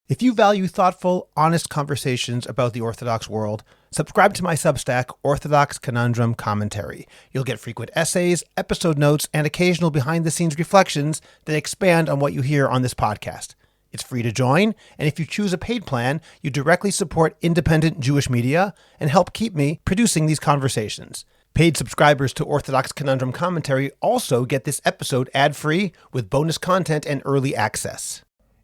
If you value thoughtful, honest conversations about the Orthodox world, subscribe to my Substack, Orthodox Conundrum Commentary. You'll get frequent essays, episode notes, and occasional behind-the-scenes reflections that expand on what you hear on this podcast. It's free to join, and if you choose a paid plan, you directly support independent Jewish media and help keep me producing these conversations. Paid subscribers to Orthodox Conundrum Commentary also get this episode ad-free with bonus content and early access.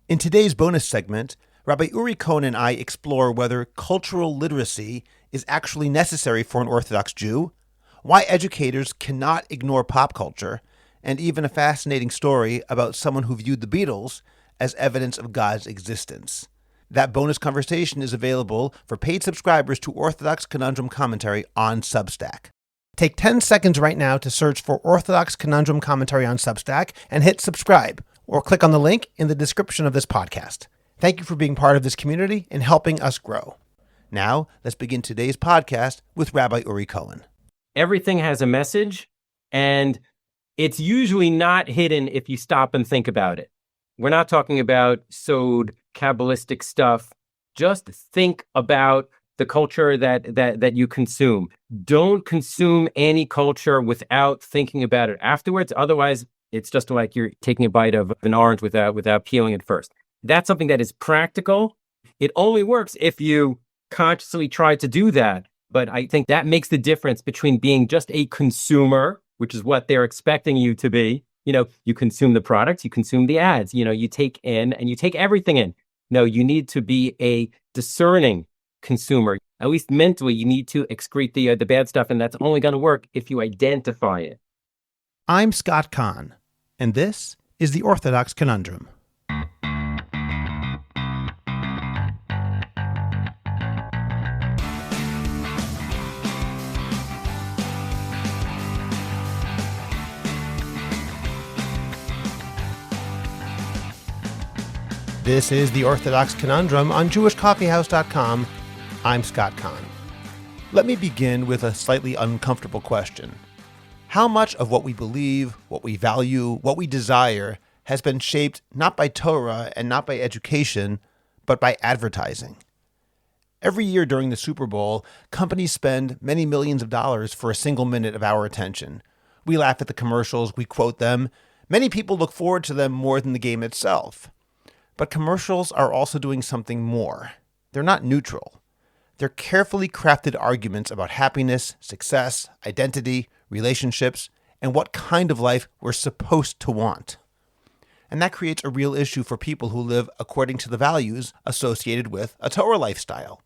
In today's bonus segment, Rabbi Uri Cohen and I explore whether cultural literacy is actually necessary for an Orthodox Jew, why educators cannot ignore pop culture, and even a fascinating story about someone who viewed the Beatles as evidence of God's existence. That bonus conversation is available for paid subscribers to Orthodox Conundrum Commentary on Substack. Take 10 seconds right now to search for Orthodox Conundrum Commentary on Substack and hit subscribe, or click on the link in the description of this podcast. Thank you for being part of this community and helping us grow. Now, let's begin today's podcast with Rabbi Uri Cohen. Everything has a message, and it's usually not hidden if you stop and think about it. We're not talking about sod, Kabbalistic stuff. Just think about the culture that you consume. Don't consume any culture without thinking about it afterwards. Otherwise, it's just like you're taking a bite of an orange without peeling it first. That's something that is practical. It only works if you consciously try to do that. But I think that makes the difference between being just a consumer, which is what they're expecting you to be. You consume the products, you consume the ads, you take in and you take everything in. No, you need to be a discerning consumer. At least mentally, you need to excrete the bad stuff. And that's only going to work if you identify it. I'm Scott Kahn, and this is the Orthodox Conundrum. This is the Orthodox Conundrum on JewishCoffeehouse.com. I'm Scott Kahn. Let me begin with a slightly uncomfortable question. How much of what we believe, what we value, what we desire has been shaped not by Torah and not by education, but by advertising? Every year during the Super Bowl, companies spend many millions of dollars for a single minute of our attention. We laugh at the commercials, we quote them. Many people look forward to them more than the game itself. But commercials are also doing something more. They're not neutral. They're carefully crafted arguments about happiness, success, identity, relationships, and what kind of life we're supposed to want. And that creates a real issue for people who live according to the values associated with a Torah lifestyle,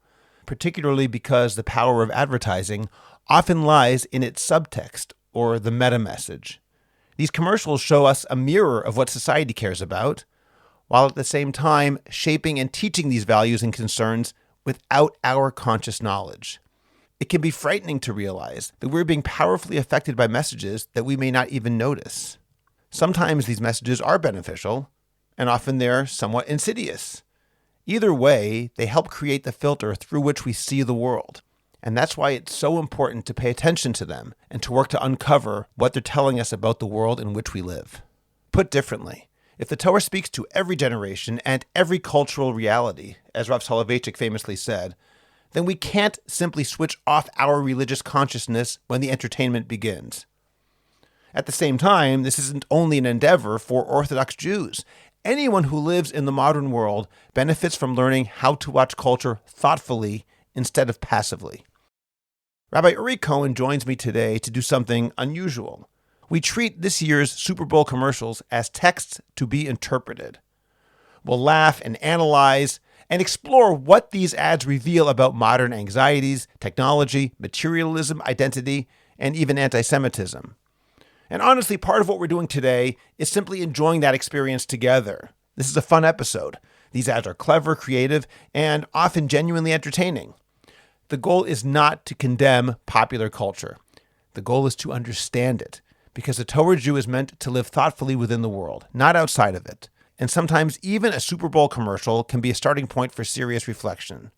particularly because the power of advertising often lies in its subtext, or the metamessage. These commercials show us a mirror of what society cares about, while at the same time shaping and teaching these values and concerns without our conscious knowledge. It can be frightening to realize that we're being powerfully affected by messages that we may not even notice. Sometimes these messages are beneficial, and often they're somewhat insidious. Either way, they help create the filter through which we see the world. And that's why it's so important to pay attention to them and to work to uncover what they're telling us about the world in which we live. Put differently, if the Torah speaks to every generation and every cultural reality, as Rav Soloveitchik famously said, then we can't simply switch off our religious consciousness when the entertainment begins. At the same time, this isn't only an endeavor for Orthodox Jews. Anyone who lives in the modern world benefits from learning how to watch culture thoughtfully instead of passively. Rabbi Uri Cohen joins me today to do something unusual. We treat this year's Super Bowl commercials as texts to be interpreted. We'll laugh and analyze and explore what these ads reveal about modern anxieties, technology, materialism, identity, and even anti-Semitism. And honestly, part of what we're doing today is simply enjoying that experience together. This is a fun episode. These ads are clever, creative, and often genuinely entertaining. The goal is not to condemn popular culture. The goal is to understand it, because a Torah Jew is meant to live thoughtfully within the world, not outside of it. And sometimes even a Super Bowl commercial can be a starting point for serious reflection.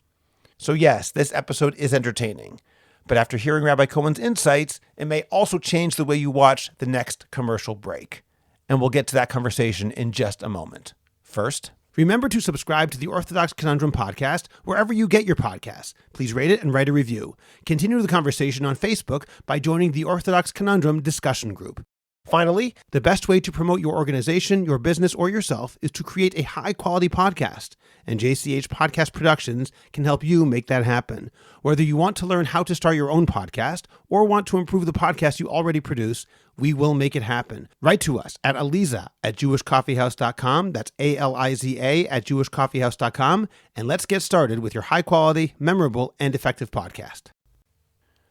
So yes, this episode is entertaining. But after hearing Rabbi Cohen's insights, it may also change the way you watch the next commercial break. And we'll get to that conversation in just a moment. First, Remember to subscribe to the Orthodox Conundrum podcast wherever you get your podcasts. Please rate it and write a review. Continue the conversation on Facebook by joining the Orthodox Conundrum discussion group. Finally, the best way to promote your organization, your business, or yourself is to create a high-quality podcast, and JCH Podcast Productions can help you make that happen. Whether you want to learn how to start your own podcast or want to improve the podcast you already produce, we will make it happen. Write to us at aliza@jewishcoffeehouse.com. That's ALIZA @jewishcoffeehouse.com. And let's get started with your high-quality, memorable, and effective podcast.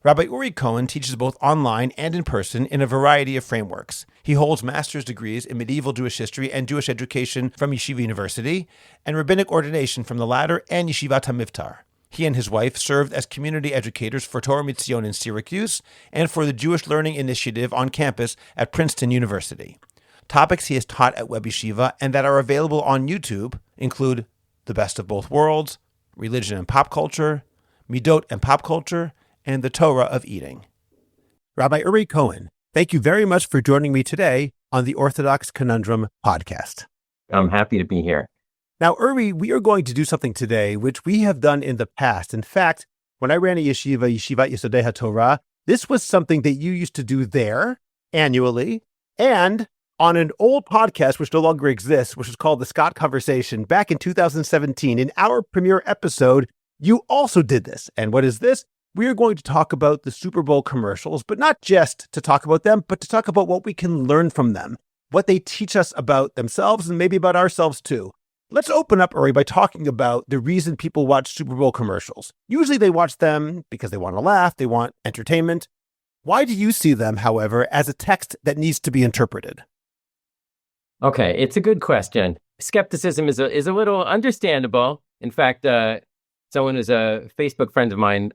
Rabbi Uri Cohen teaches both online and in person in a variety of frameworks. He holds master's degrees in medieval Jewish history and Jewish education from Yeshiva University, and rabbinic ordination from the latter and Yeshivat HaMivtar. He and his wife served as community educators for Torah Mitzion in Syracuse and for the Jewish Learning Initiative on campus at Princeton University. Topics he has taught at Web Yeshiva and that are available on YouTube include The Best of Both Worlds, Religion and Pop Culture, Midot and Pop Culture, and the Torah of Eating. Rabbi Uri Cohen, thank you very much for joining me today on the Orthodox Conundrum podcast. I'm happy to be here. Now, Uri, we are going to do something today which we have done in the past. In fact, when I ran a yeshiva, Yeshivat Yesodei HaTorah, this was something that you used to do there annually, and on an old podcast which no longer exists, which is called The Scott Conversation, back in 2017, in our premiere episode, you also did this. And what is this? We are going to talk about the Super Bowl commercials, but not just to talk about them, but to talk about what we can learn from them, what they teach us about themselves and maybe about ourselves too. Let's open up, Uri, by talking about the reason people watch Super Bowl commercials. Usually they watch them because they want to laugh, they want entertainment. Why do you see them, however, as a text that needs to be interpreted? Okay, it's a good question. Skepticism is a little understandable. In fact, someone who's a Facebook friend of mine,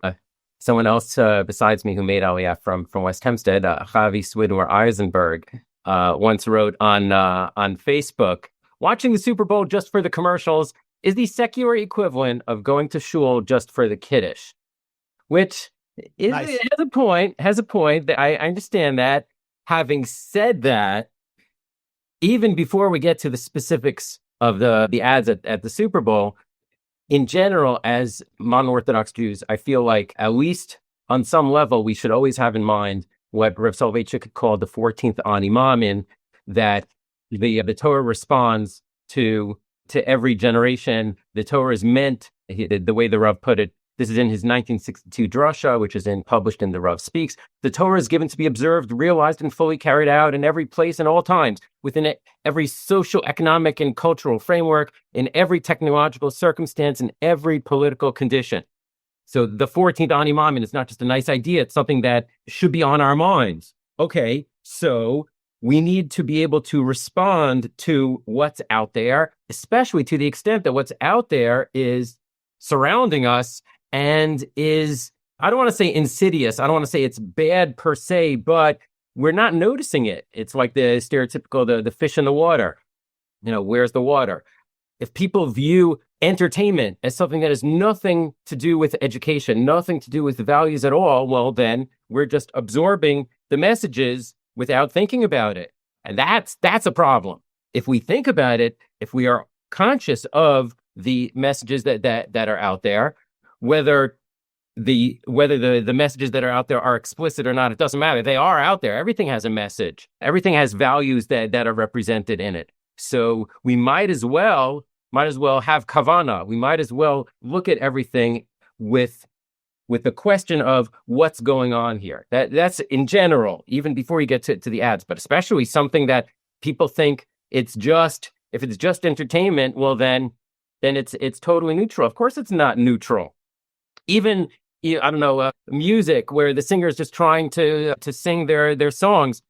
someone else besides me who made Aliyah from West Hempstead, Chavi Swidmore Eisenberg, once wrote on Facebook, watching the Super Bowl just for the commercials is the secular equivalent of going to shul just for the kiddush, which Nice. has a point. That I understand that. Having said that, even before we get to the specifics of the ads at the Super Bowl, in general, as mono-Orthodox Jews, I feel like at least on some level, we should always have in mind what Rav Soloveitchik called the 14th Ani Mamin, that the Torah responds to every generation. The Torah is meant, the way the Rav put it, this is in his 1962 drasha, which is published in the Rav Speaks. The Torah is given to be observed, realized, and fully carried out in every place and all times, within every social, economic, and cultural framework, in every technological circumstance, in every political condition. So the 14th Ani Mamin is not just a nice idea, it's something that should be on our minds. Okay, so we need to be able to respond to what's out there, especially to the extent that what's out there is surrounding us and is, I don't want to say insidious, I don't want to say it's bad per se, but we're not noticing it. It's like the stereotypical, the fish in the water. You know, where's the water? If people view entertainment as something that has nothing to do with education, nothing to do with the values at all, well, then we're just absorbing the messages without thinking about it. And that's a problem. If we think about it, if we are conscious of the messages that are out there, whether the messages that are out there are explicit or not, it doesn't matter. They are out there. Everything has a message. Everything has values that are represented in it. So we might as well have kavana. We might as well look at everything with the question of what's going on here. That's in general, even before you get to the ads, but especially something that people think if it's just entertainment, well then it's totally neutral. Of course it's not neutral. Even, I don't know, music where the singer is just trying to sing their songs.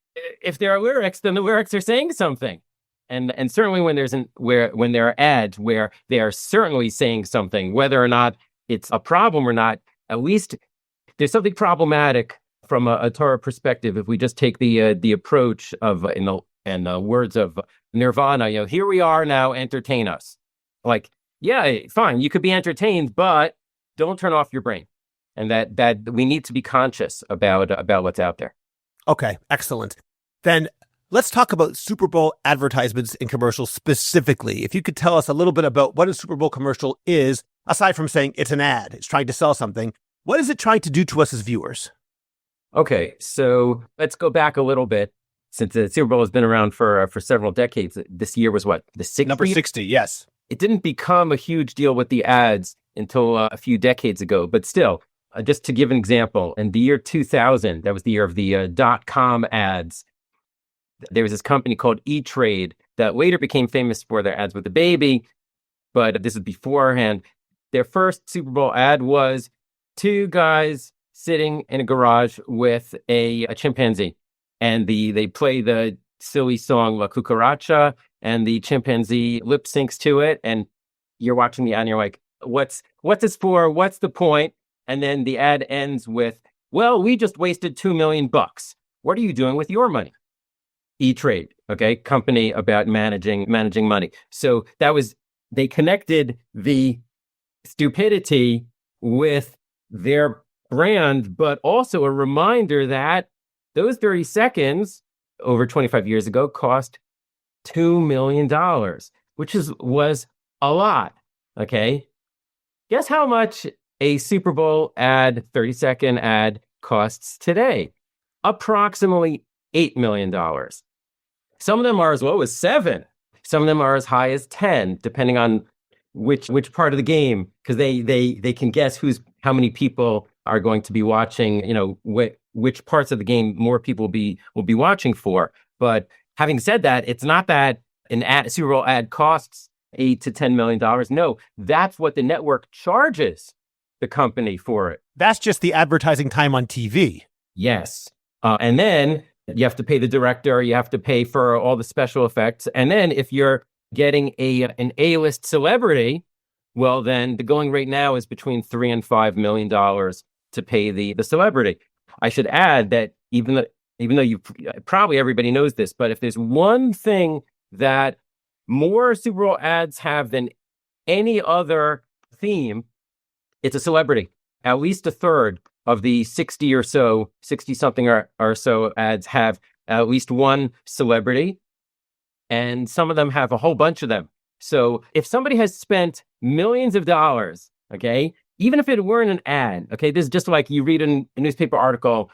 If there are lyrics, then the lyrics are saying something. And certainly when there are ads where they are certainly saying something, whether or not it's a problem or not, at least there's something problematic from a Torah perspective. If we just take the approach of in the words of Nirvana, here we are now, entertain us. Like, yeah, fine, you could be entertained, but don't turn off your brain. And that we need to be conscious about what's out there. Okay, excellent. Then Let's talk about Super Bowl advertisements and commercials specifically. If you could tell us a little bit about what a Super Bowl commercial is, aside from saying it's an ad, it's trying to sell something, what is it trying to do to us as viewers? Okay, so let's go back a little bit. Since the Super Bowl has been around for several decades, this year was what, the 60th? Number 60, yes. It didn't become a huge deal with the ads until a few decades ago, but still, just to give an example, in the year 2000, that was the year of the .com ads. There was this company called E-Trade that later became famous for their ads with the baby, but this is beforehand. Their first Super Bowl ad was two guys sitting in a garage with a chimpanzee, and they play the silly song La Cucaracha, and the chimpanzee lip syncs to it, and you're watching the ad and you're like, what's this for? What's the point? And then the ad ends with, well, we just wasted $2 million. What are you doing with your money? E-Trade, okay, company about managing money. So they connected the stupidity with their brand, but also a reminder that those 30 seconds over 25 years ago cost $2 million, which was a lot, okay? Guess how much a Super Bowl ad, 30-second ad, costs today? Approximately $8 million. Some of them are as low as 7. Some of them are as high as 10, depending on which part of the game, because they can guess how many people are going to be watching, which parts of the game more people will be watching for. But having said that, it's not that a Super Bowl ad costs $8 to $10 million. No, that's what the network charges the company for it. That's just the advertising time on TV. Yes. And then you have to pay the director, you have to pay for all the special effects. And then if you're getting an A-list celebrity, well, then the going rate now is between $3 and $5 million to pay the celebrity. I should add that even though you probably everybody knows this, but if there's one thing that more Super Bowl ads have than any other theme, it's a celebrity. At least a third of the 60-something or so ads have at least one celebrity, and some of them have a whole bunch of them. So if somebody has spent millions of dollars, okay, even if it weren't an ad, okay, this is just like you read a newspaper article,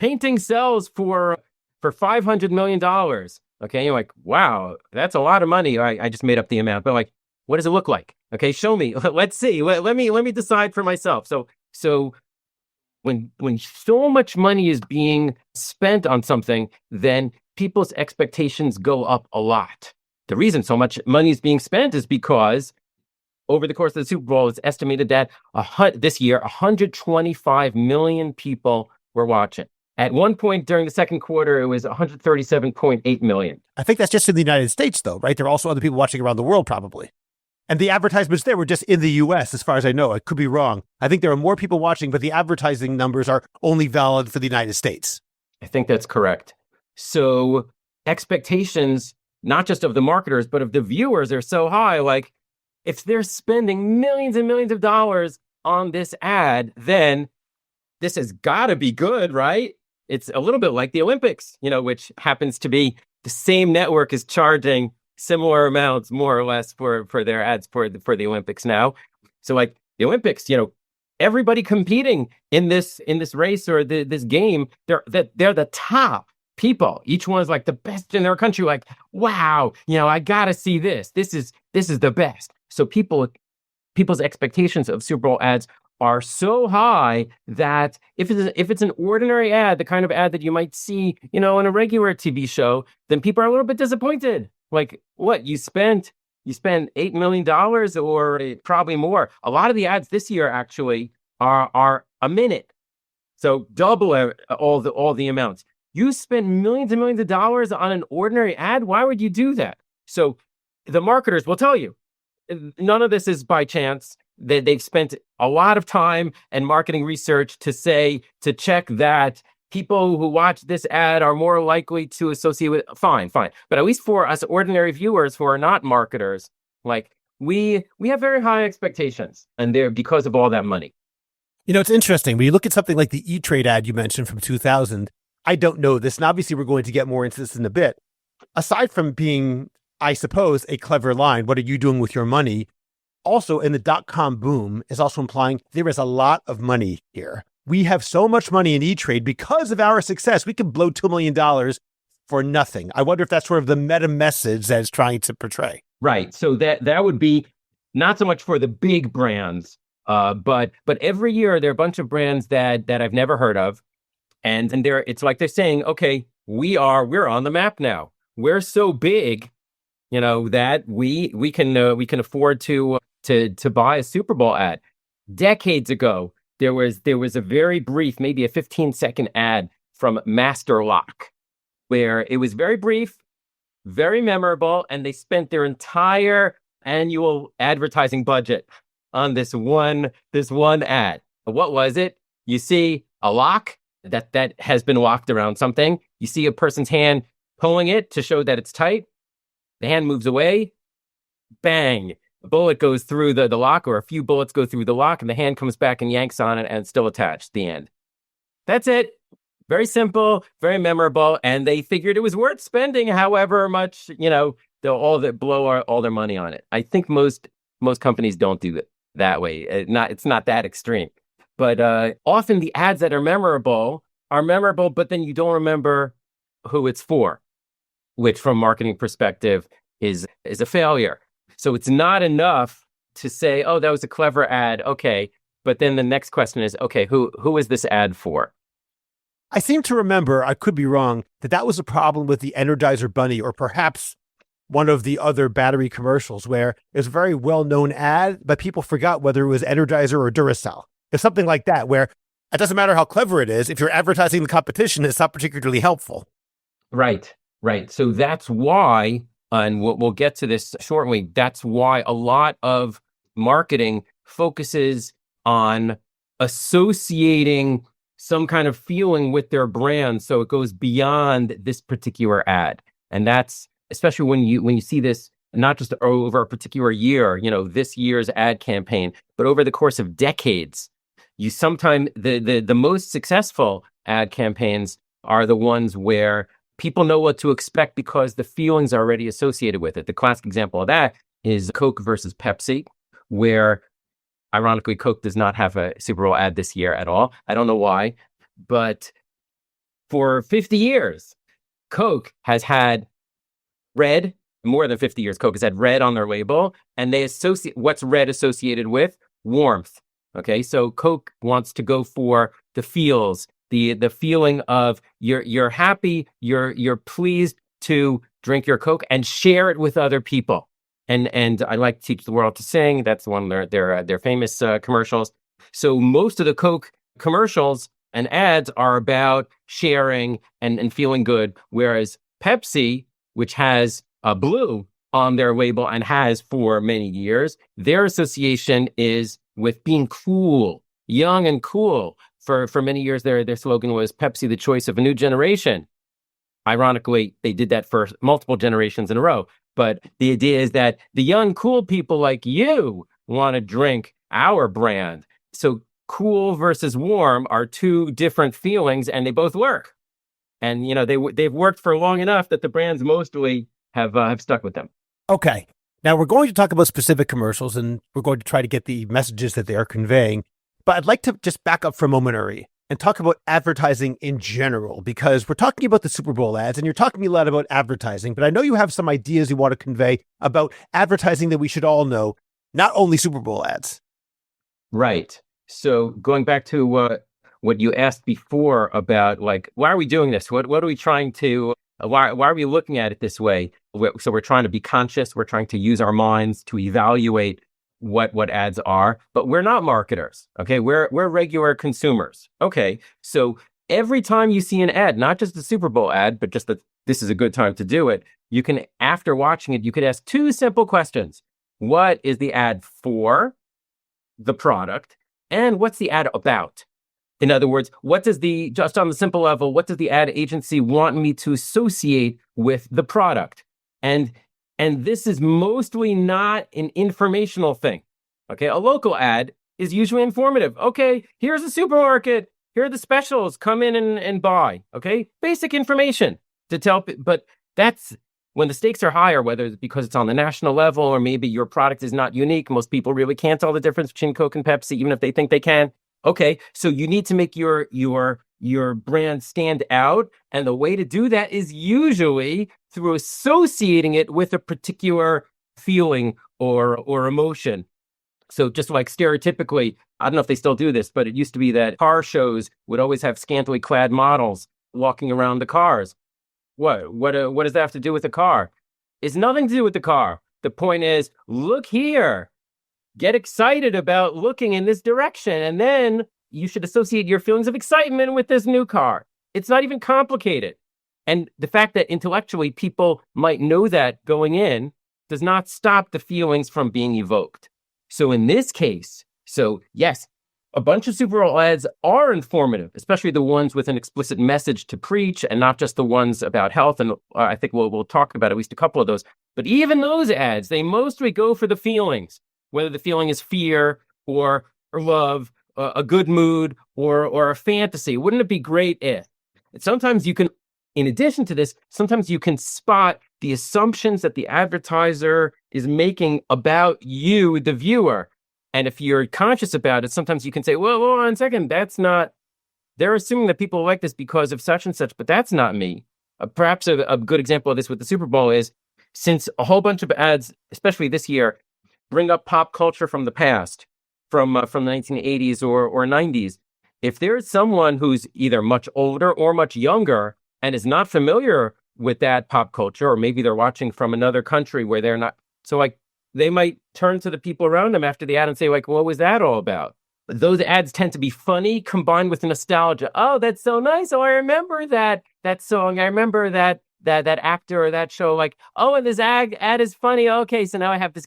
painting sells for $500 million, okay, you're like, wow, that's a lot of money. I just made up the amount, but like, what does it look like? Okay, show me. Let's see. Let me decide for myself. So when so much money is being spent on something, then people's expectations go up a lot. The reason so much money is being spent is because over the course of the Super Bowl, it's estimated that this year, 125 million people were watching. At one point during the second quarter, it was 137.8 million. I think that's just in the United States, though, right? There are also other people watching around the world, probably. And the advertisements there were just in the U.S., as far as I know. I could be wrong. I think there are more people watching, but the advertising numbers are only valid for the United States. I think that's correct. So expectations, not just of the marketers, but of the viewers, are so high. Like, if they're spending millions and millions of dollars on this ad, then this has got to be good, right? It's a little bit like the Olympics, which happens to be the same network is charging similar amounts, more or less, for their ads for the Olympics now. So like the Olympics, everybody competing in this race or this game, they're the top people. Each one's like the best in their country. Like, wow, I gotta see this. This is the best. So people's expectations of Super Bowl ads are so high that if it's an ordinary ad, the kind of ad that you might see, in a regular TV show, then people are a little bit disappointed. Like, what, you spent $8 million or probably more. A lot of the ads this year actually are a minute. So double all the amounts. You spend millions and millions of dollars on an ordinary ad. Why would you do that? So the marketers will tell you, none of this is by chance. They've spent a lot of time and marketing research to check that people who watch this ad are more likely to associate with, fine. But at least for us ordinary viewers who are not marketers, like we have very high expectations, and they're because of all that money. It's interesting. When you look at something like the E-Trade ad you mentioned from 2000, I don't know this, and obviously we're going to get more into this in a bit, Aside from being, I suppose, a clever line, what are you doing with your money? Also, in the dot-com boom is also implying there is a lot of money here. We have so much money in E-Trade because of our success. We can blow $2 million for nothing. I wonder if that's sort of the meta message that it's trying to portray. Right. So that would be not so much for the big brands, but every year there are a bunch of brands that I've never heard of, and it's like they're saying, okay, we're on the map now. We're so big, that we can afford to buy a Super Bowl ad. Decades ago, there was a very brief, maybe a 15-second ad from Master Lock, where it was very brief, very memorable, and they spent their entire annual advertising budget on this one ad. What was it? You see a lock that has been locked around something. You see a person's hand pulling it to show that it's tight. The hand moves away. Bang. A bullet goes through the lock, or a few bullets go through the lock, and the hand comes back and yanks on it, and it's still attached. The end. That's it. Very simple, very memorable, and they figured it was worth spending however much, they'll blow all their money on it. I think most companies don't do it that way. It's not that extreme. But often the ads that are memorable, but then you don't remember who it's for, which from a marketing perspective is a failure. So it's not enough to say, oh, that was a clever ad. Okay. But then the next question is, okay, who is this ad for? I seem to remember, I could be wrong, that was a problem with the Energizer Bunny, or perhaps one of the other battery commercials, where it was a very well-known ad, but people forgot whether it was Energizer or Duracell. It's something like that, where it doesn't matter how clever it is. If you're advertising the competition, it's not particularly helpful. Right. So that's why, and we'll get to this shortly, that's why a lot of marketing focuses on associating some kind of feeling with their brand, so it goes beyond this particular ad. And that's especially when you see this not just over a particular year, this year's ad campaign, but over the course of decades. You sometimes the most successful ad campaigns are the ones where people know what to expect because the feelings are already associated with it. The classic example of that is Coke versus Pepsi, where ironically, Coke does not have a Super Bowl ad this year at all. I don't know why, but for 50 years, Coke has had red. More than 50 years, Coke has had red on their label, and they associate what's red associated with? Warmth. Okay, so Coke wants to go for the feels, the feeling of you're happy, you're pleased to drink your Coke and share it with other people. And I like Teach the World to Sing. That's one of their famous commercials. So most of the Coke commercials and ads are about sharing and feeling good, whereas Pepsi, which has blue on their label and has for many years, their association is with being cool, young and cool. For many years, their slogan was Pepsi, the choice of a new generation. Ironically, they did that for multiple generations in a row. But the idea is that the young, cool people like you want to drink our brand. So cool versus warm are two different feelings, and they both work. And, they've worked for long enough that the brands mostly have stuck with them. Okay. Now we're going to talk about specific commercials, and we're going to try to get the messages that they are conveying. But I'd like to just back up for a moment, Uri, and talk about advertising in general, because we're talking about the Super Bowl ads and you're talking a lot about advertising, but I know you have some ideas you want to convey about advertising that we should all know, not only Super Bowl ads. Right. So going back to what you asked before about, like, why are we doing this? What are we trying to, why are we looking at it this way? So we're trying to be conscious. We're trying to use our minds to evaluate what ads are, but we're not marketers. Okay. We're regular consumers. Okay. So every time you see an ad, not just the Super Bowl ad, but just that this is a good time to do it, you can, after watching it, you could ask two simple questions. What is the ad for? The product. And what's the ad about? In other words, just on the simple level, what does the ad agency want me to associate with the product? And this is mostly not an informational thing. Okay, a local ad is usually informative. Okay, here's a supermarket. Here are the specials. Come in and buy. Okay, basic information to tell. But that's when the stakes are higher, whether it's because it's on the national level or maybe your product is not unique, most people really can't tell the difference between Coke and Pepsi, even if they think they can. Okay, so you need to make your brand stand out, and the way to do that is usually through associating it with a particular feeling or emotion. So just like stereotypically, I don't know if they still do this, but it used to be that car shows would always have scantily clad models walking around the cars. What does that have to do with the car? It's nothing to do with the car. The point is, look here. Get excited about looking in this direction, and then you should associate your feelings of excitement with this new car. It's not even complicated. And the fact that intellectually people might know that going in does not stop the feelings from being evoked. So in this case, yes, a bunch of Super Bowl ads are informative, especially the ones with an explicit message to preach and not just the ones about health. And I think we'll talk about at least a couple of those. But even those ads, they mostly go for the feelings, whether the feeling is fear or love, a good mood or a fantasy. Wouldn't it be great if? And sometimes you can, in addition to this, sometimes you can spot the assumptions that the advertiser is making about you, the viewer. And if you're conscious about it, sometimes you can say, well, hold on a second, they're assuming that people like this because of such and such, but that's not me. Perhaps a good example of this with the Super Bowl is, since a whole bunch of ads, especially this year, bring up pop culture from the past, from the 1980s or 90s. If there's someone who's either much older or much younger and is not familiar with that pop culture, or maybe they're watching from another country where they're not, so like they might turn to the people around them after the ad and say, like, what was that all about? Those ads tend to be funny combined with nostalgia. Oh, that's so nice. Oh, I remember that song. I remember that actor or that show. Like, oh, and this ad is funny. Okay, so now I have this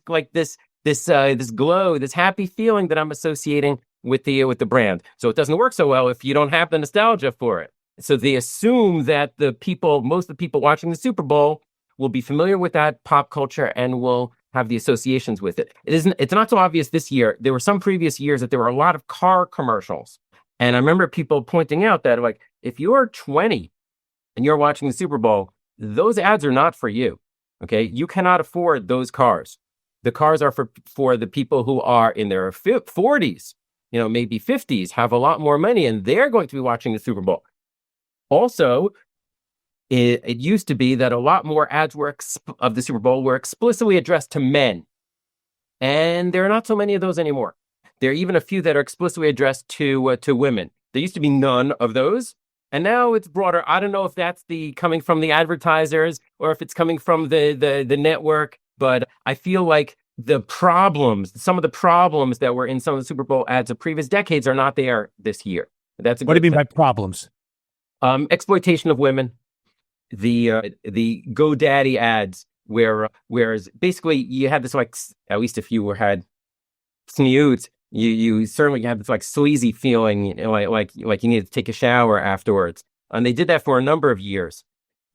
glow, this happy feeling that I'm associating with the brand. So it doesn't work so well if you don't have the nostalgia for it. So they assume that most of the people watching the Super Bowl will be familiar with that pop culture and will have the associations with it. It's not so obvious this year. There were some previous years that there were a lot of car commercials. And I remember people pointing out that, like, if you're 20 and you're watching the Super Bowl, those ads are not for you. Okay. You cannot afford those cars. The cars are for the people who are in their 40s, maybe 50s, have a lot more money, and they're going to be watching the Super Bowl. Also, it used to be that a lot more ads of the Super Bowl were explicitly addressed to men. And there are not so many of those anymore. There are even a few that are explicitly addressed to women. There used to be none of those. And now it's broader. I don't know if that's coming from the advertisers or if it's coming from the network, but I feel like some of the problems that were in some of the Super Bowl ads of previous decades are not there this year. What do you mean by problems? Exploitation of women, the GoDaddy ads, whereas basically you had this, like, at least if you had snoots, you certainly had this like sleazy feeling, like you needed to take a shower afterwards, and they did that for a number of years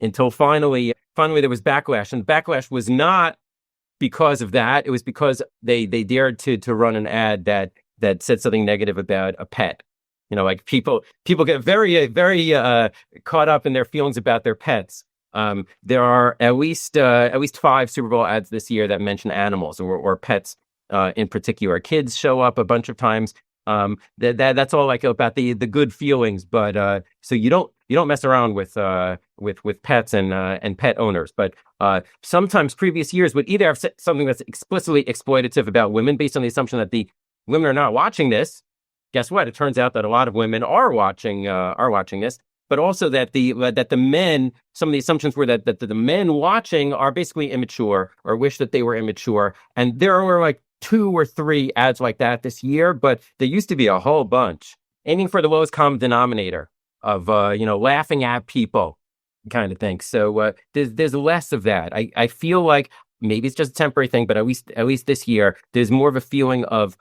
until finally there was backlash, and the backlash was not because of that. It was because they dared to run an ad that said something negative about a pet. Like people get very, very caught up in their feelings about their pets. There are at least 5 Super Bowl ads this year that mention animals or pets in particular. Kids show up a bunch of times. That's all like about the good feelings. But so you don't mess around with pets and pet owners. But sometimes previous years would either have something that's explicitly exploitative about women based on the assumption that the women are not watching this. Guess what? It turns out that a lot of women are watching this, but also that the men, some of the assumptions were that the men watching are basically immature or wish that they were immature. And there were like 2 or 3 ads like that this year, but there used to be a whole bunch, aiming for the lowest common denominator of laughing at people kind of thing. So there's less of that. I feel like maybe it's just a temporary thing, but at least this year there's more of a feeling of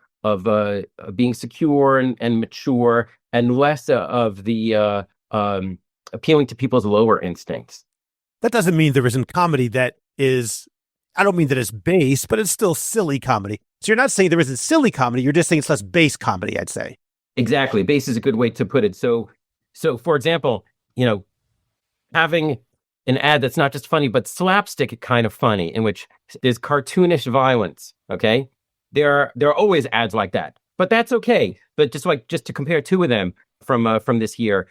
being secure and mature, and less of the appealing to people's lower instincts. That doesn't mean there isn't comedy that is, I don't mean that it's base, but it's still silly comedy. So you're not saying there isn't silly comedy, you're just saying it's less base comedy, I'd say. Exactly. Base is a good way to put it. So for example, having an ad that's not just funny, but slapstick kind of funny, in which there's cartoonish violence. Okay, there are always ads like that, but that's okay. But just to compare two of them from this year,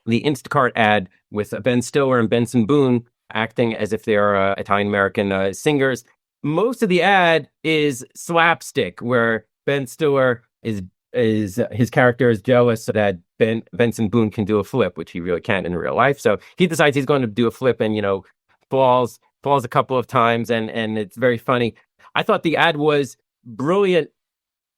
the Instacart ad with Ben Stiller and Benson Boone acting as if they're Italian American singers. Most of the ad is slapstick, where Ben Stiller is his character is jealous that Benson Boone can do a flip, which he really can't in real life. So he decides he's going to do a flip and falls a couple of times, and it's very funny. I thought the ad was brilliant,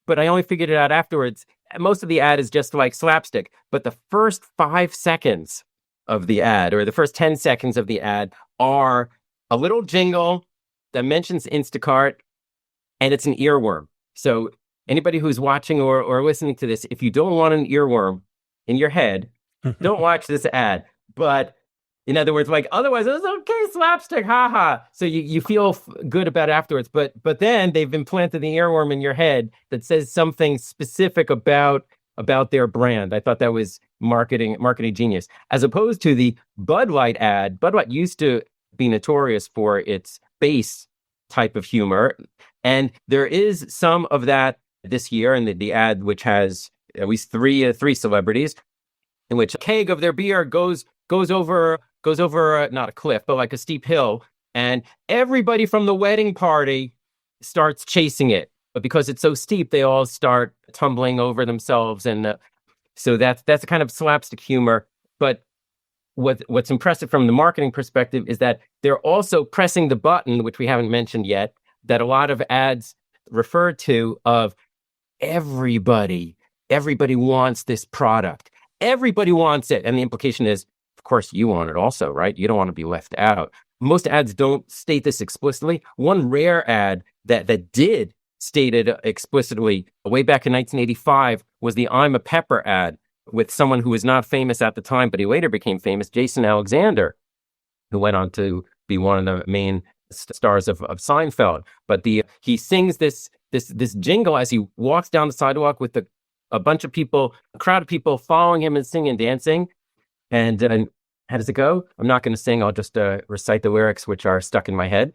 but I only figured it out afterwards. Most of the ad is just like slapstick, but the first 5 seconds of the ad, or the first 10 seconds of the ad, are a little jingle that mentions Instacart, and it's an earworm. So anybody who's watching or listening to this, if you don't want an earworm in your head, don't watch this ad. But in other words, like, otherwise it's okay, slapstick, haha. So you feel good about it afterwards. But then they've implanted the earworm in your head that says something specific about their brand. I thought that was marketing genius, as opposed to the Bud Light ad. Bud Light used to be notorious for its base type of humor, and there is some of that this year in the ad, which has at least three celebrities, in which a keg of their beer goes over not a cliff, but like a steep hill, and everybody from the wedding party starts chasing it. But because it's so steep, they all start tumbling over themselves, and so that's a kind of slapstick humor. But what's impressive from the marketing perspective is that they're also pressing the button, which we haven't mentioned yet, that a lot of ads refer to, of everybody wants this product. Everybody wants it. And the implication is, of course, you want it also, right? You don't want to be left out. Most ads don't state this explicitly. One rare ad that did state it explicitly way back in 1985 was the I'm a Pepper ad, with someone who was not famous at the time, but he later became famous, Jason Alexander, who went on to be one of the main stars of Seinfeld. But he sings this jingle as he walks down the sidewalk with a bunch of people, a crowd of people following him and singing and dancing. And how does it go? I'm not going to sing. I'll just recite the lyrics, which are stuck in my head.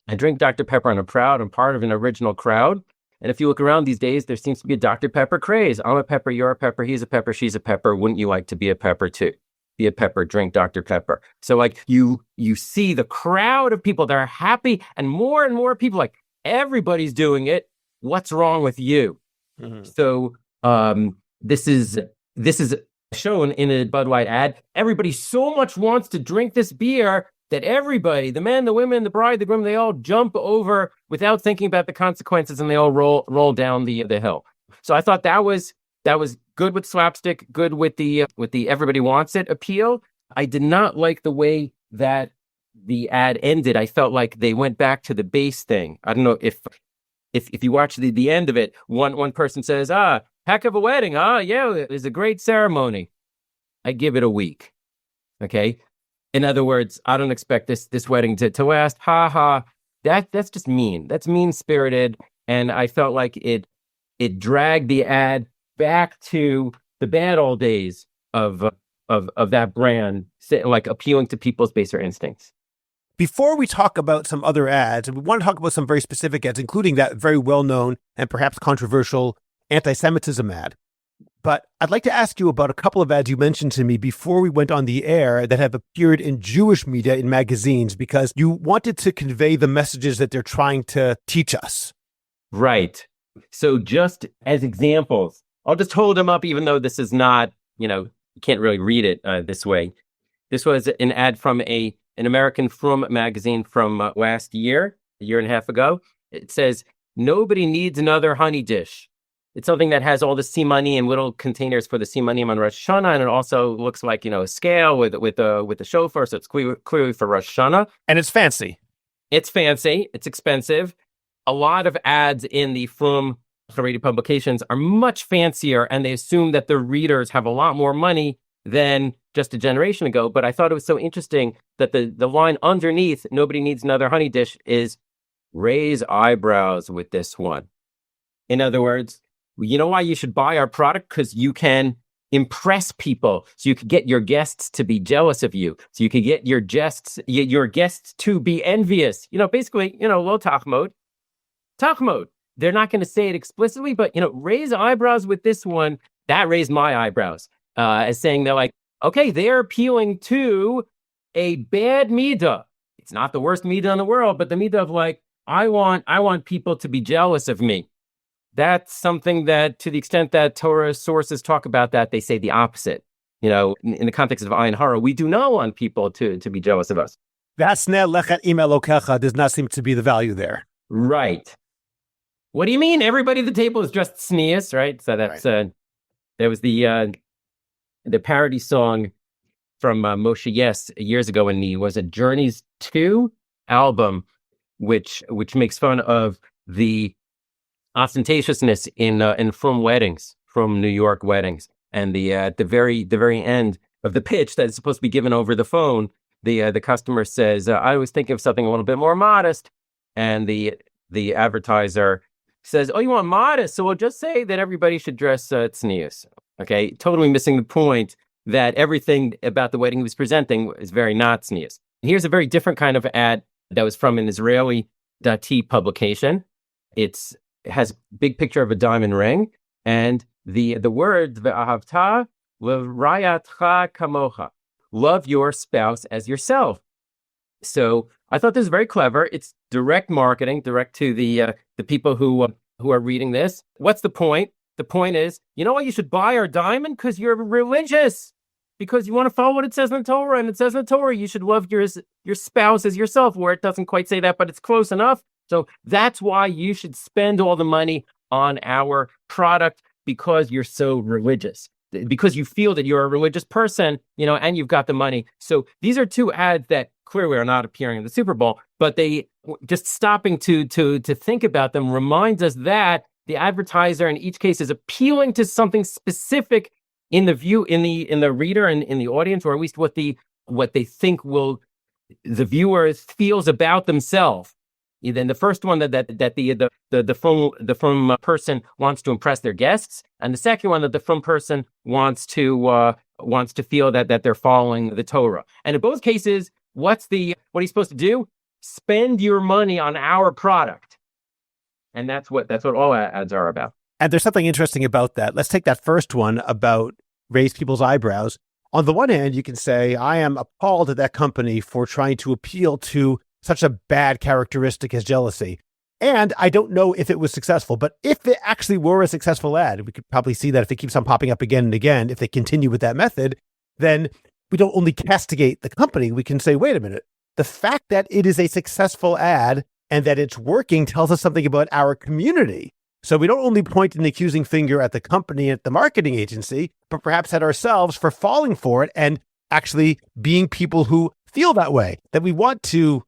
I drink Dr. Pepper and I'm proud. I'm part of an original crowd. And if you look around these days, there seems to be a Dr. Pepper craze. I'm a pepper, you're a pepper, he's a pepper, she's a pepper. Wouldn't you like to be a pepper too? Be a pepper, drink Dr. Pepper. So like you see the crowd of people that are happy, and more people, like, everybody's doing it. What's wrong with you? Mm-hmm. So this is shown in a Bud Light ad. Everybody so much wants to drink this beer that everybody, the men, the women, the bride, the groom, they all jump over without thinking about the consequences, and they all roll down the hill. So I thought that was good with slapstick, good with the everybody wants it appeal. I did not like the way that the ad ended. I felt like they went back to the base thing. I don't know if you watch the end of it, one person says, heck of a wedding. Yeah, it was a great ceremony. I give it a week. Okay. In other words, I don't expect this wedding to last. Ha ha. That's just mean. That's mean-spirited. And I felt like it dragged the ad back to the bad old days of that brand, like appealing to people's baser instincts. Before we talk about some other ads, and we want to talk about some very specific ads, including that very well-known and perhaps controversial anti-Semitism ad. But I'd like to ask you about a couple of ads you mentioned to me before we went on the air that have appeared in Jewish media, in magazines, because you wanted to convey the messages that they're trying to teach us. Right. So just as examples, I'll just hold them up, even though this is not, you can't really read it this way. This was an ad from an American Frum magazine from last year, a year and a half ago. It says, "Nobody needs another honey dish." It's something that has all the simanim, little containers for the simanim on Rosh Hashanah, and it also looks like, a scale with the shofar, so it's clearly for Rosh Hashanah. And it's fancy. It's fancy. It's expensive. A lot of ads in the Frum Haredi publications are much fancier, and they assume that the readers have a lot more money than just a generation ago. But I thought it was so interesting that the line underneath, "Nobody needs another honey dish," is "raise eyebrows with this one." In other words, you know why you should buy our product? Because you can impress people, so you could get your guests to be jealous of you, so you could get your guests to be envious. Basically, low talk mode. Talk mode. They're not going to say it explicitly, but raise eyebrows with this one. That raised my eyebrows, as saying they're like, okay, they're appealing to a bad midah. It's not the worst midah in the world, but the midah of like, I want people to be jealous of me. That's something that, to the extent that Torah sources talk about that, they say the opposite. In the context of ayin hara, we do not want people to be jealous of us. V'asneh lechet im elokecha does not seem to be the value there. Right. What do you mean? Everybody at the table is dressed sneas, right? So that's right. There was the parody song from Moshe Yes years ago in the Journeys 2 album, which makes fun of the ostentatiousness in from weddings, from New York weddings, and at the very end of the pitch that is supposed to be given over the phone, the customer says, "I was thinking of something a little bit more modest," and the advertiser says, "Oh, you want modest? So we'll just say that everybody should dress tznius." Okay, totally missing the point that everything about the wedding he was presenting is very not tznius. Here's a very different kind of ad that was from an Israeli Dati publication. It has a big picture of a diamond ring, and the word ve'ahavta l'rayatcha kamocha, love your spouse as yourself. So I thought this was very clever. It's direct marketing, direct to the people who are reading this. What's the point? The point is, you know what? You should buy our diamond because you're religious, because you want to follow what it says in the Torah, and it says in the Torah you should love your spouse as yourself. Where it doesn't quite say that, but it's close enough. So that's why you should spend all the money on our product, because you're so religious, because you feel that you're a religious person, and you've got the money. So these are two ads that clearly are not appearing in the Super Bowl, but they just stopping to think about them reminds us that the advertiser in each case is appealing to something specific in the view, in the reader and in the audience, or at least what they think the viewer feels about themselves. Then the first one that the frum person wants to impress their guests, and the second one that the frum person wants to feel that they're following the Torah. And in both cases, what are you supposed to do? Spend your money on our product, and that's what all ads are about. And there's something interesting about that. Let's take that first one about raise people's eyebrows. On the one hand, you can say, I am appalled at that company for trying to appeal to such a bad characteristic as jealousy. And I don't know if it was successful, but if it actually were a successful ad, we could probably see that if it keeps on popping up again and again, if they continue with that method, then we don't only castigate the company, we can say, wait a minute, the fact that it is a successful ad and that it's working tells us something about our community. So we don't only point an accusing finger at the company, at the marketing agency, but perhaps at ourselves for falling for it and actually being people who feel that way, that we want to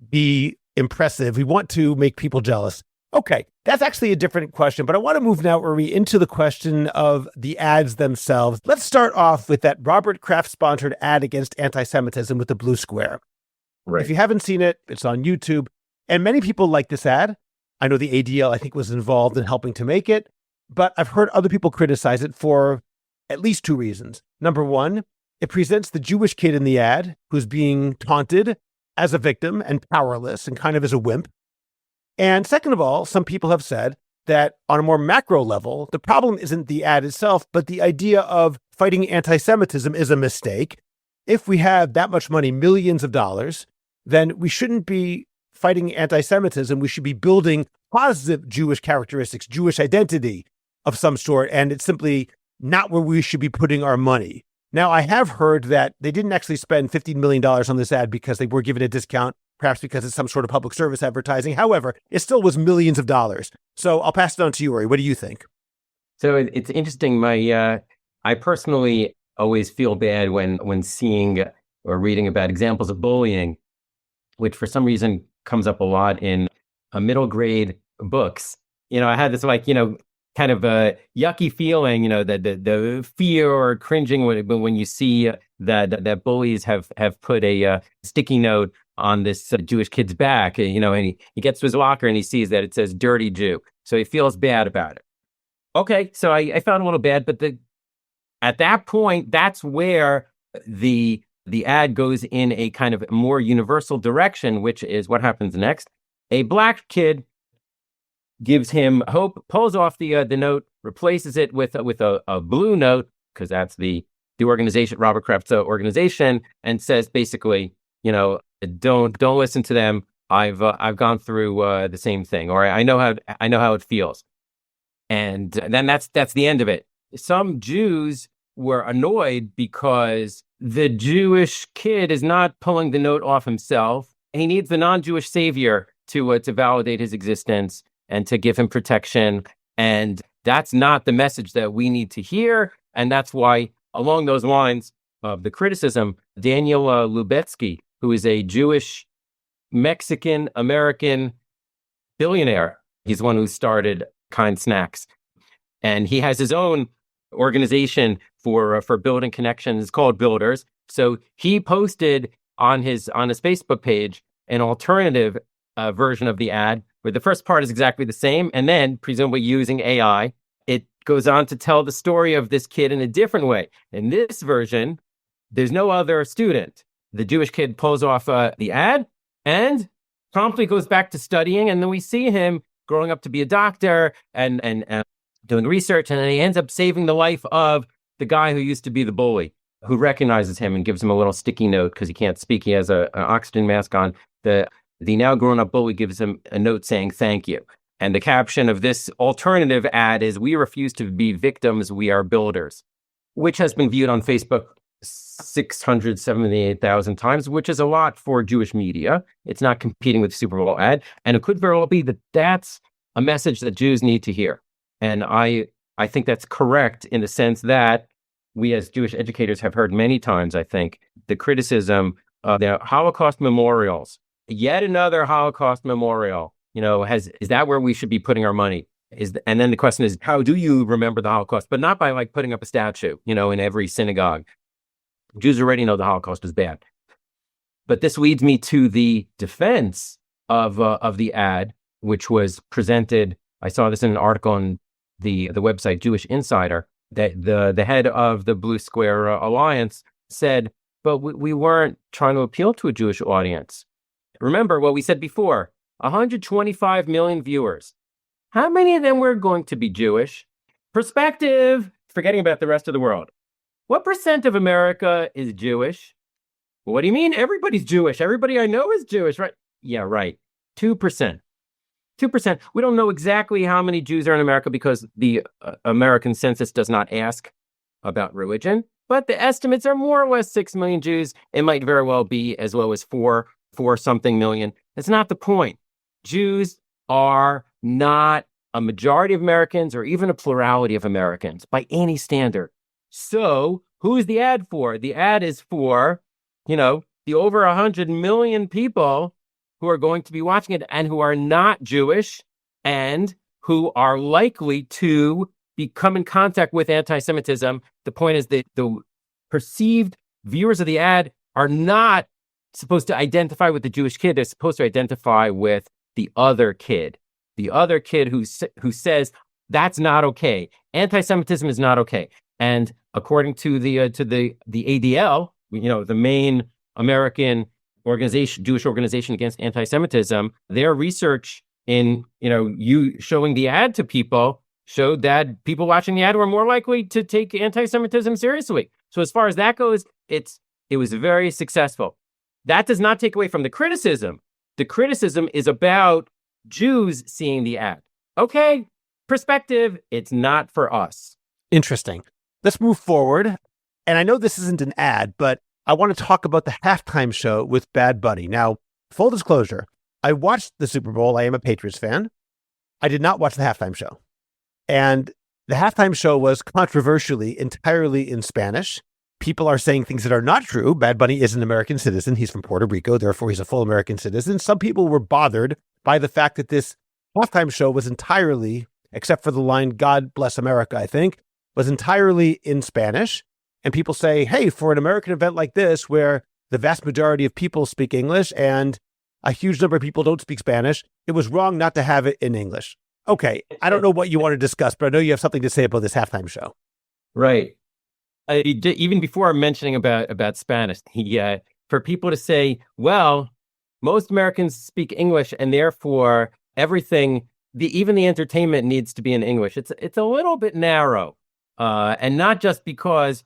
be impressive. We want to make people jealous. Okay, that's actually a different question, but I want to move now, Uri, into the question of the ads themselves. Let's start off with that Robert Kraft-sponsored ad against anti-Semitism with the blue square. Right. If you haven't seen it, it's on YouTube, and many people like this ad. I know the ADL, I think, was involved in helping to make it, but I've heard other people criticize it for at least two reasons. Number one, it presents the Jewish kid in the ad who's being taunted as a victim and powerless and kind of as a wimp. And second of all, some people have said that on a more macro level, the problem isn't the ad itself, but the idea of fighting anti-Semitism is a mistake. If we have that much money, millions of dollars, then we shouldn't be fighting anti-Semitism. We should be building positive Jewish characteristics, Jewish identity of some sort. And it's simply not where we should be putting our money. Now, I have heard that they didn't actually spend $15 million on this ad because they were given a discount, perhaps because it's some sort of public service advertising. However, it still was millions of dollars. So I'll pass it on to you, Uri. What do you think? So it's interesting. I personally always feel bad when seeing or reading about examples of bullying, which for some reason comes up a lot in middle grade books. I had this kind of a yucky feeling, that the fear or cringing when you see that bullies have put a sticky note on this Jewish kid's back, and he gets to his locker and he sees that it says "Dirty Jew," so he feels bad about it. Okay, so I found a little bad, but At that point, that's where the ad goes in a kind of more universal direction, which is what happens next. A black kid gives him hope, pulls off the note, replaces it with a blue note, because that's the organization, Robert Kraft's organization, and says basically, don't listen to them. I've gone through the same thing, or I know how it feels, and then that's the end of it. Some Jews were annoyed because the Jewish kid is not pulling the note off himself. He needs the non-Jewish savior to validate his existence and to give him protection. And that's not the message that we need to hear. And that's why, along those lines of the criticism, Daniel Lubetsky, who is a Jewish Mexican American billionaire, he's the one who started Kind Snacks, and he has his own organization for building connections. It's called Builders. So he posted on his Facebook page an alternative version of the ad, where the first part is exactly the same, and then, presumably using AI, it goes on to tell the story of this kid in a different way. In this version, there's no other student. The Jewish kid pulls off the ad and promptly goes back to studying, and then we see him growing up to be a doctor and doing research, and then he ends up saving the life of the guy who used to be the bully, who recognizes him and gives him a little sticky note because he can't speak. He has an oxygen mask on. The now grown-up bully gives him a note saying thank you. And the caption of this alternative ad is, "We refuse to be victims, we are builders," which has been viewed on Facebook 678,000 times, which is a lot for Jewish media. It's not competing with the Super Bowl ad. And it could very well be that that's a message that Jews need to hear. And I think that's correct in the sense that we as Jewish educators have heard many times, I think, the criticism of the Holocaust memorials. Yet another Holocaust memorial, is that where we should be putting our money? And then the question is, how do you remember the Holocaust? But not by putting up a statue, in every synagogue. Jews already know the Holocaust was bad. But this leads me to the defense of the ad, which was presented. I saw this in an article on the website Jewish Insider, that the head of the Blue Square Alliance said, but we weren't trying to appeal to a Jewish audience. Remember what we said before, 125 million viewers. How many of them were going to be Jewish? Perspective, forgetting about the rest of the world. What % of America is Jewish? Well, what do you mean? Everybody's Jewish. Everybody I know is Jewish, right? Yeah, right. 2%. 2%. We don't know exactly how many Jews are in America because the American census does not ask about religion, but the estimates are more or less 6 million Jews. It might very well be as low as 4 something million. That's not the point. Jews are not a majority of Americans or even a plurality of Americans by any standard. So who is the ad for? The ad is for, the over 100 million people who are going to be watching it and who are not Jewish and who are likely to come in contact with anti-Semitism. The point is that the perceived viewers of the ad are not supposed to identify with the Jewish kid. They're supposed to identify with the other kid who says that's not okay. Anti-Semitism is not okay. And according to the ADL, the main American organization, Jewish organization against anti-Semitism, their research in you showing the ad to people showed that people watching the ad were more likely to take anti-Semitism seriously. So as far as that goes, it was very successful. That does not take away from the criticism. The criticism is about Jews seeing the ad. Okay, perspective, it's not for us. Interesting. Let's move forward. And I know this isn't an ad, but I want to talk about the halftime show with Bad Bunny. Now, full disclosure, I watched the Super Bowl. I am a Patriots fan. I did not watch the halftime show. And the halftime show was controversially entirely in Spanish. People are saying things that are not true. Bad Bunny is an American citizen. He's from Puerto Rico. Therefore, he's a full American citizen. Some people were bothered by the fact that this halftime show was entirely, except for the line, "God bless America," I think, was entirely in Spanish. And people say, hey, for an American event like this, where the vast majority of people speak English and a huge number of people don't speak Spanish, it was wrong not to have it in English. Okay, I don't know what you want to discuss, but I know you have something to say about this halftime show. Right. Even before mentioning about Spanish, for people to say, well, most Americans speak English, and therefore everything, even the entertainment needs to be in English. It's a little bit narrow, and not just because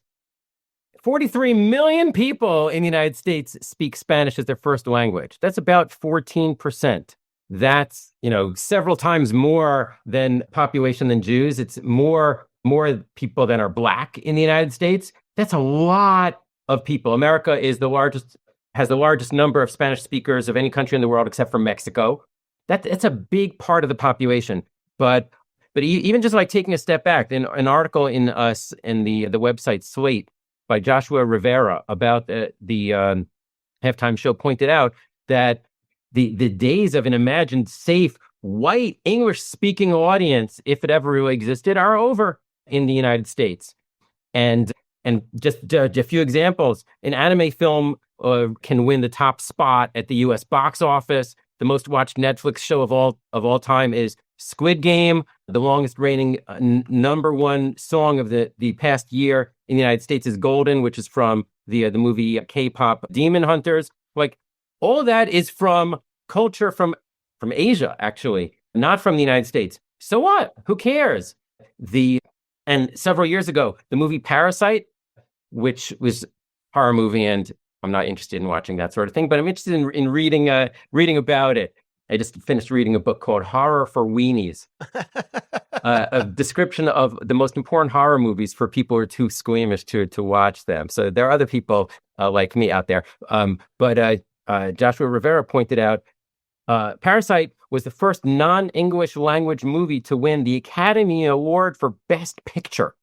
43 million people in the United States speak Spanish as their first language. That's about 14%. That's, several times more than population than Jews. It's more people than are Black in the United States. That's a lot of people. America has the largest number of Spanish speakers of any country in the world except for Mexico. That's a big part of the population. But even just like taking a step back, in an article in the website Slate by Joshua Rivera about the halftime show pointed out that the days of an imagined safe white English speaking audience, if it ever really existed, are over in the United States. And just a few examples: an anime film can win the top spot at the U.S. box office. The most watched Netflix show of all time is Squid Game. The longest reigning number one song of the past year in the United States is Golden, which is from the movie K-pop Demon Hunters. Like, all of that is from culture from Asia, actually, not from the United States. So what? Who cares? And several years ago, the movie Parasite, which was a horror movie, and I'm not interested in watching that sort of thing, but I'm interested in reading about it. I just finished reading a book called Horror for Weenies, a description of the most important horror movies for people who are too squeamish to watch them. So there are other people like me out there. But Joshua Rivera pointed out, Parasite was the first non-English language movie to win the Academy Award for Best Picture.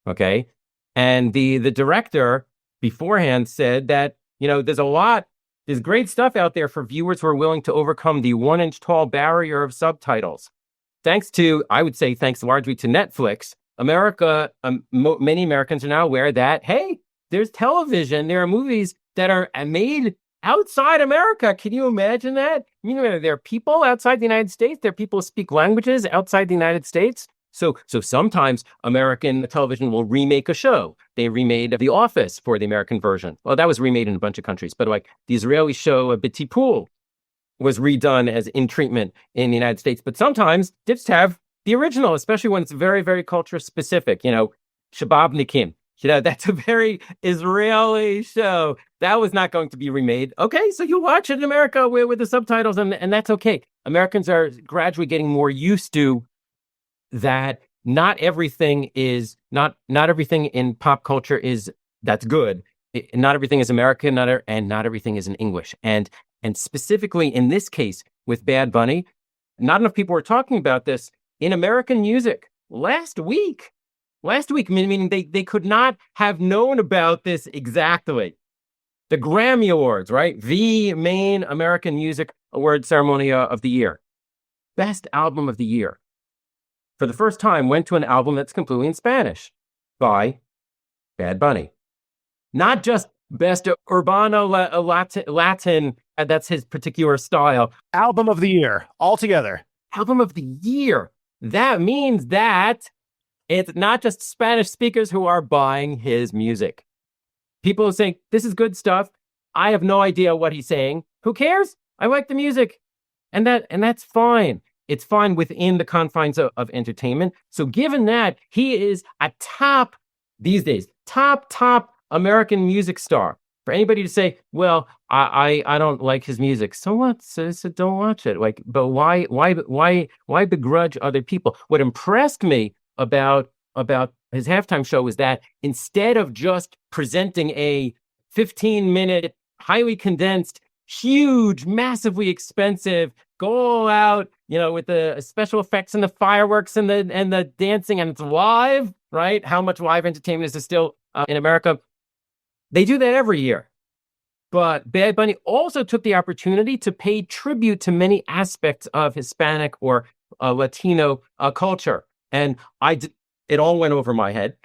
Okay. And the director beforehand said that, there's great stuff out there for viewers who are willing to overcome the 1-inch tall barrier of subtitles. Thanks largely to Netflix, many Americans are now aware that, hey, there's television, there are movies that are made outside America. Can you imagine that? There are people outside the United States. There are people who speak languages outside the United States. So sometimes American television will remake a show. They remade The Office for the American version. Well, that was remade in a bunch of countries. But like the Israeli show Biti Pool was redone as in treatment in the United States. But sometimes they just have the original, especially when it's very, very culture specific. Shababnikim. That's a very Israeli show. That was not going to be remade. Okay, so you watch it in America with the subtitles, and that's okay. Americans are gradually getting more used to that. Not everything in pop culture that's good. Not everything is American, and not everything is in English. And specifically in this case with Bad Bunny, not enough people were talking about this in American music last week, meaning they could not have known about this exactly. The Grammy Awards, right? The main American music award ceremony of the year. Best album of the year, for the first time, went to an album that's completely in Spanish by Bad Bunny. Not just best Urbano Latin, that's his particular style. Album of the year, altogether. Album of the year. That means that it's not just Spanish speakers who are buying his music. People are saying, this is good stuff. I have no idea what he's saying. Who cares? I like the music. And that's fine. It's fine within the confines of entertainment. So given that, he is a top American music star. For anybody to say, well, I don't like his music, so what? So don't watch it. But why begrudge other people? What impressed me about his halftime show was that instead of just presenting a 15-minute, highly condensed, huge, massively expensive, go all out, with the special effects and the fireworks and the dancing, and it's live, right? How much live entertainment is there still in America? They do that every year. But Bad Bunny also took the opportunity to pay tribute to many aspects of Hispanic or Latino culture. And it all went over my head.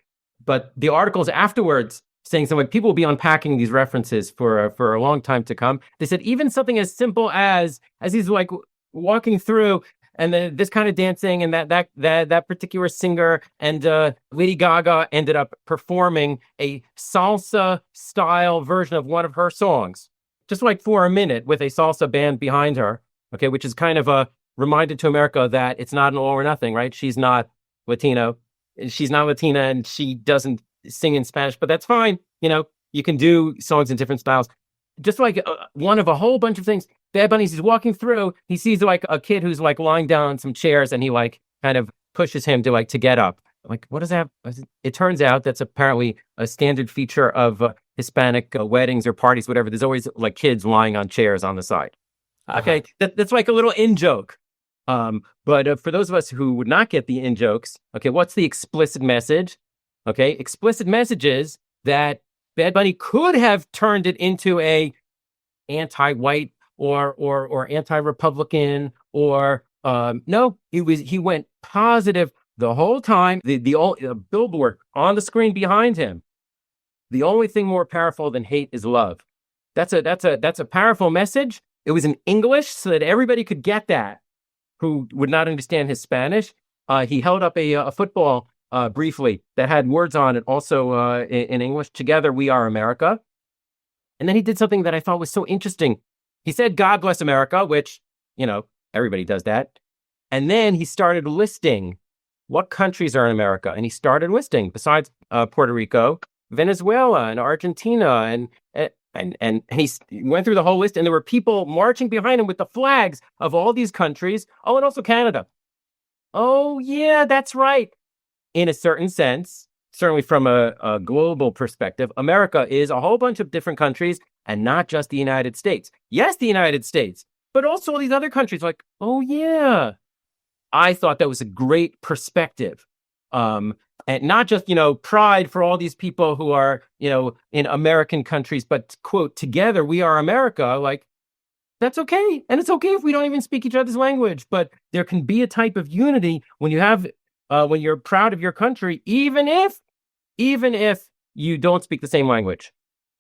But the articles afterwards saying something, people will be unpacking these references for a long time to come. They said even something as simple as he's like walking through and then this kind of dancing, and that particular singer, and Lady Gaga ended up performing a salsa style version of one of her songs, just like for a minute with a salsa band behind her. Okay, which is kind of a reminder to America that it's not an all or nothing, right? She's not Latino, she's not Latina, and she doesn't sing in Spanish, but that's fine. You can do songs in different styles. Just like one of a whole bunch of things. Bad Bunny's he's walking through, he sees like a kid who's like lying down on some chairs, and he like kind of pushes him to get up. Like, what does that? It turns out that's apparently a standard feature of Hispanic weddings or parties, whatever. There's always like kids lying on chairs on the side. Okay, that's like a little in joke. But for those of us who would not get the in jokes, okay, what's the explicit message? Okay, explicit message is that Bad Bunny could have turned it into a anti-white or anti-Republican or no, he went positive the whole time. The billboard on the screen behind him. The only thing more powerful than hate is love. That's a powerful message. It was in English so that everybody could get that who would not understand his Spanish. He held up a football briefly that had words on it also in English. Together we are America. And then he did something that I thought was so interesting. He said, God bless America, which, everybody does that. And then he started listing what countries are in America. And he started listing, besides Puerto Rico, Venezuela and Argentina. And he went through the whole list. And there were people marching behind him with the flags of all these countries. Oh, and also Canada. Oh, yeah, that's right. In a certain sense, certainly from a global perspective, America is a whole bunch of different countries and not just the United States. Yes, the United States, but also all these other countries like, oh, yeah. I thought that was a great perspective. And not just, pride for all these people who are, in American countries, but quote, together we are America. Like, that's okay. And it's okay if we don't even speak each other's language, but there can be a type of unity when you have when you're proud of your country, even if you don't speak the same language.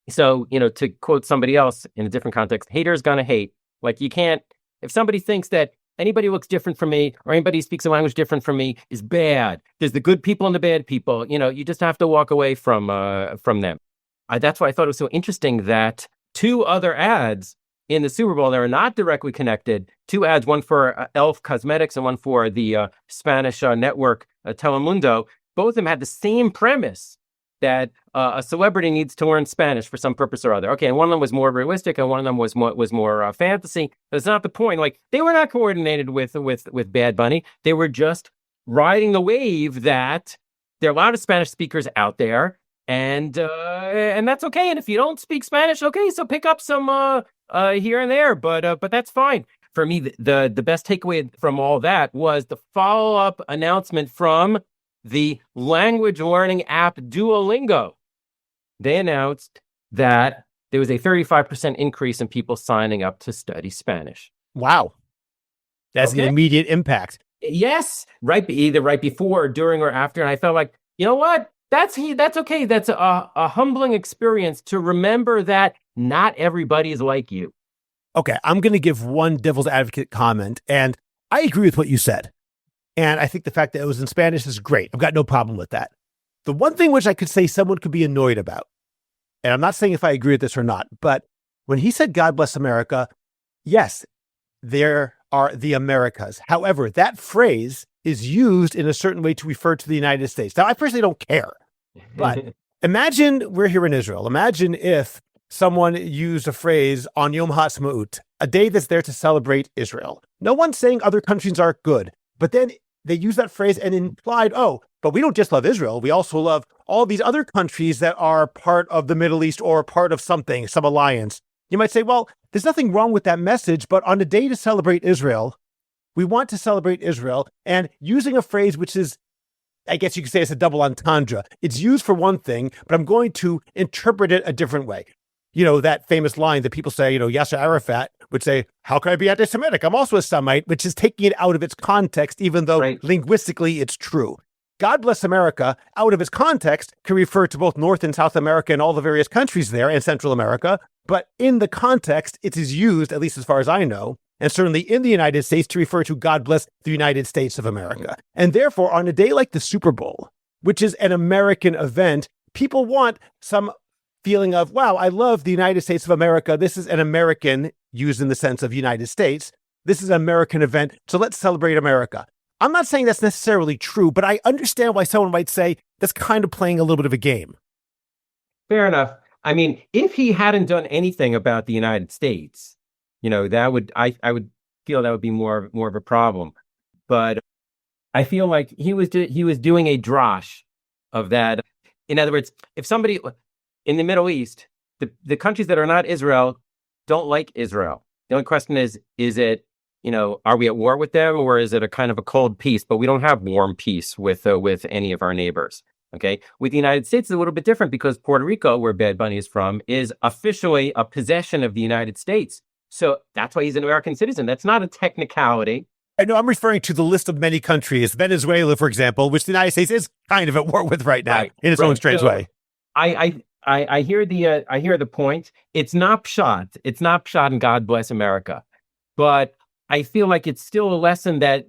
So, to quote somebody else in a different context, haters gonna hate. Like, you can't, if somebody thinks that anybody looks different from me or anybody speaks a language different from me is bad. There's the good people and the bad people. You just have to walk away from them. That's why I thought it was so interesting that two other ads in the Super Bowl that are not directly connected, two ads, one for Elf Cosmetics and one for the Spanish network Telemundo, both of them had the same premise that a celebrity needs to learn Spanish for some purpose or other. Okay, and one of them was more realistic and one of them was more fantasy. That's not the point. Like, they were not coordinated with Bad Bunny. They were just riding the wave that there are a lot of Spanish speakers out there, and that's okay. And if you don't speak Spanish, okay, so pick up some here and there, but that's fine. For me, the best takeaway from all that was the follow-up announcement from the language learning app Duolingo. They announced that there was a 35% increase in people signing up to study Spanish. Wow. That's an immediate impact. Yes, either right before or during or after. And I felt like, you know what? That's okay. That's a humbling experience to remember that not everybody is like you. Okay, I'm going to give one devil's advocate comment, and I agree with what you said. And I think the fact that it was in Spanish is great. I've got no problem with that. The one thing which I could say someone could be annoyed about, and I'm not saying if I agree with this or not, but when he said, God bless America, yes, there are the Americas. However, that phrase is used in a certain way to refer to the United States. Now, I personally don't care, but imagine we're here in Israel. Imagine if someone used a phrase on Yom HaAtzmaut, a day that's there to celebrate Israel. No one's saying other countries aren't good, but then they use that phrase and implied, oh, but we don't just love Israel. We also love all these other countries that are part of the Middle East or part of something, some alliance. You might say, well, there's nothing wrong with that message, but on a day to celebrate Israel, we want to celebrate Israel, and using a phrase which is, I guess you could say it's a double entendre. It's used for one thing, but I'm going to interpret it a different way. That famous line that people say, Yasser Arafat would say, how can I be anti-Semitic? I'm also a Semite, which is taking it out of its context, even though linguistically it's true. God bless America, out of its context, can refer to both North and South America and all the various countries there and Central America. But in the context, it is used, at least as far as I know, and certainly in the United States, to refer to God bless the United States of America. And therefore, on a day like the Super Bowl, which is an American event, people want some feeling of, wow, I love the United States of America. This is an American, used in the sense of United States. This is an American event, so let's celebrate America. I'm not saying that's necessarily true, but I understand why someone might say that's kind of playing a little bit of a game. Fair enough. I mean, if he hadn't done anything about the United States, that would I would feel that would be more of a problem. But I feel like he was doing a drosh of that. In other words, if somebody in the Middle East, the countries that are not Israel don't like Israel. The only question is it, are we at war with them, or is it a kind of a cold peace? But we don't have warm peace with any of our neighbors. Okay. With the United States, it's a little bit different because Puerto Rico, where Bad Bunny is from, is officially a possession of the United States. So that's why he's an American citizen. That's not a technicality. I know I'm referring to the list of many countries, Venezuela, for example, which the United States is kind of at war with right now in its own strange way. I hear the point. It's not pshat. It's not pshat, and God bless America. But I feel like it's still a lesson that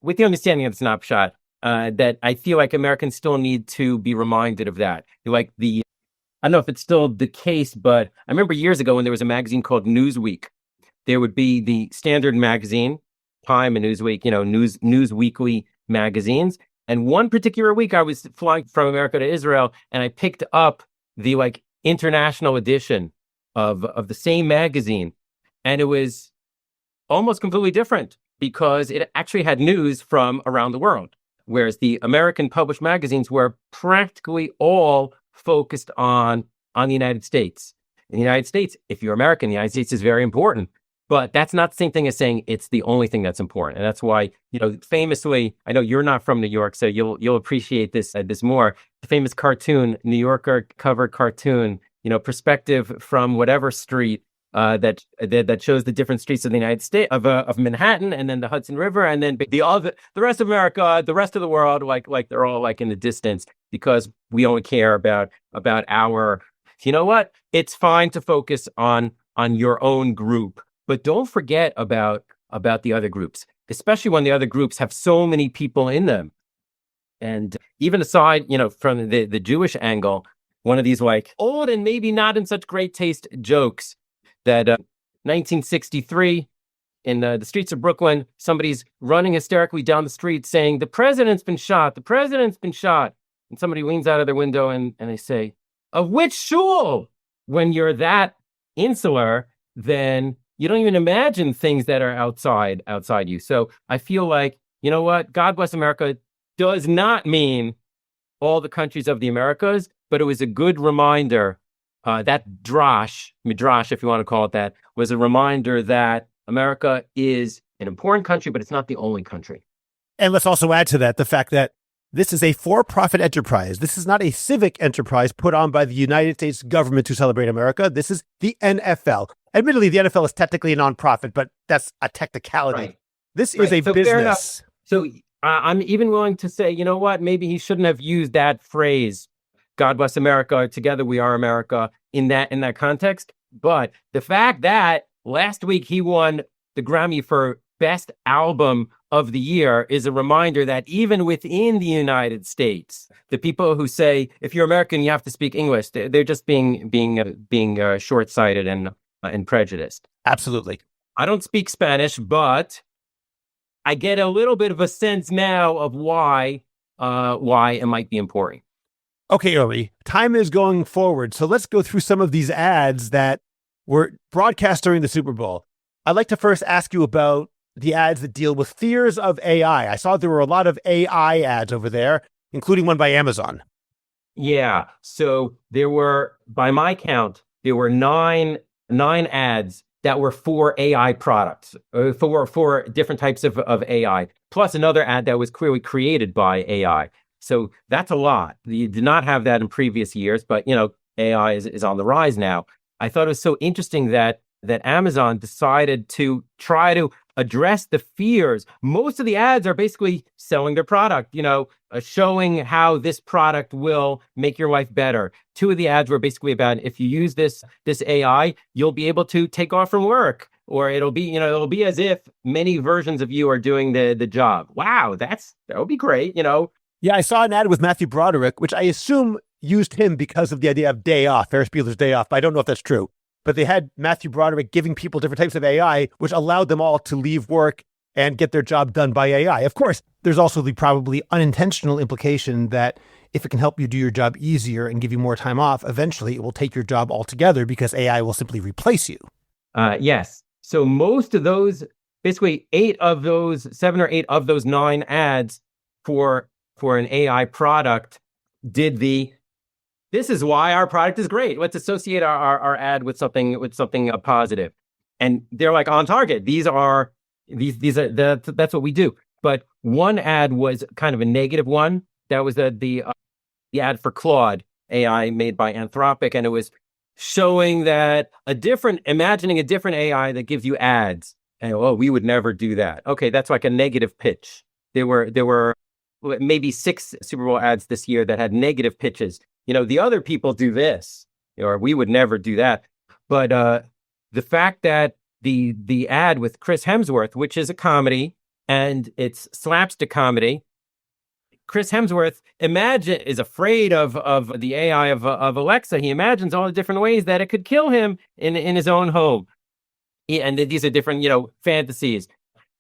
with the understanding that it's not pshat, that I feel like Americans still need to be reminded of that. I don't know if it's still the case, but I remember years ago when there was a magazine called Newsweek. There would be the Standard magazine, Time and Newsweek, News Weekly magazines. And one particular week I was flying from America to Israel, and I picked up the international edition of the same magazine. And it was almost completely different because it actually had news from around the world. Whereas the American published magazines were practically all focused on the United States. In the United States, if you're American, the United States is very important. But that's not the same thing as saying it's the only thing that's important. And that's why, famously, I know you're not from New York, so you'll appreciate this more. The famous cartoon, New Yorker cover cartoon, perspective from whatever street that shows the different streets of the United States, of Manhattan, and then the Hudson River, and then the rest of America, the rest of the world, like they're all in the distance, because we only care about our. You know what? It's fine to focus on your own group. But don't forget about the other groups, especially when the other groups have so many people in them. And even aside, from the Jewish angle, one of these old and maybe not in such great taste jokes that 1963 in the streets of Brooklyn, somebody's running hysterically down the street saying, "The president's been shot. The president's been shot." And somebody leans out of their window and they say, "Of which shul?" When you're that insular, then you don't even imagine things that are outside you. So I feel like, God bless America does not mean all the countries of the Americas, but it was a good reminder. That midrash, if you want to call it that, was a reminder that America is an important country, but it's not the only country. And let's also add to that the fact that this is a for-profit enterprise. This is not a civic enterprise put on by the United States government to celebrate America. This is the NFL. Admittedly, the NFL is technically a nonprofit, but that's a technicality. Right. This is a business. So I'm even willing to say, you know what? Maybe he shouldn't have used that phrase, "God bless America, together we are America," in that context. But the fact that last week he won the Grammy for Best Album of the Year is a reminder that even within the United States, the people who say, if you're American, you have to speak English, they're just being short-sighted and prejudiced. Absolutely. I don't speak Spanish, but I get a little bit of a sense now of why it might be important. Okay, Early, time is going forward. So let's go through some of these ads that were broadcast during the Super Bowl. I'd like to first ask you about the ads that deal with fears of AI. I saw there were a lot of AI ads over there, including one by Amazon. Yeah. So there were, by my count, nine ads that were for AI products, for different types of AI, plus another ad that was clearly created by AI. So that's a lot. You did not have that in previous years, but AI is on the rise now. I thought it was so interesting that Amazon decided to try to address the fears. Most of the ads are basically selling their product, showing how this product will make your life better. Two of the ads were basically about, if you use this AI, you'll be able to take off from work, or it'll be as if many versions of you are doing the job. Wow, that would be great, Yeah, I saw an ad with Matthew Broderick, which I assume used him because of the idea of day off, Ferris Bueller's Day Off, but I don't know if that's true. But they had Matthew Broderick giving people different types of AI, which allowed them all to leave work and get their job done by AI. Of course, there's also the probably unintentional implication that if it can help you do your job easier and give you more time off, eventually it will take your job altogether because AI will simply replace you. Yes. So most of those, basically 7 or 8 of those 9 ads for an AI product did this is why our product is great. Let's associate our ad with something positive. And they're like on target. These are that's what we do. But one ad was kind of a negative one. That was the ad for Claude, AI made by Anthropic, and it was showing that imagining a different AI that gives you ads. And we would never do that. Okay, that's like a negative pitch. There were maybe 6 Super Bowl ads this year that had negative pitches. The other people do this, or we would never do that. But the fact that the ad with Chris Hemsworth, which is a comedy and it's slapstick comedy, Chris Hemsworth is afraid of the AI of Alexa. He imagines all the different ways that it could kill him in his own home. And these are different, fantasies.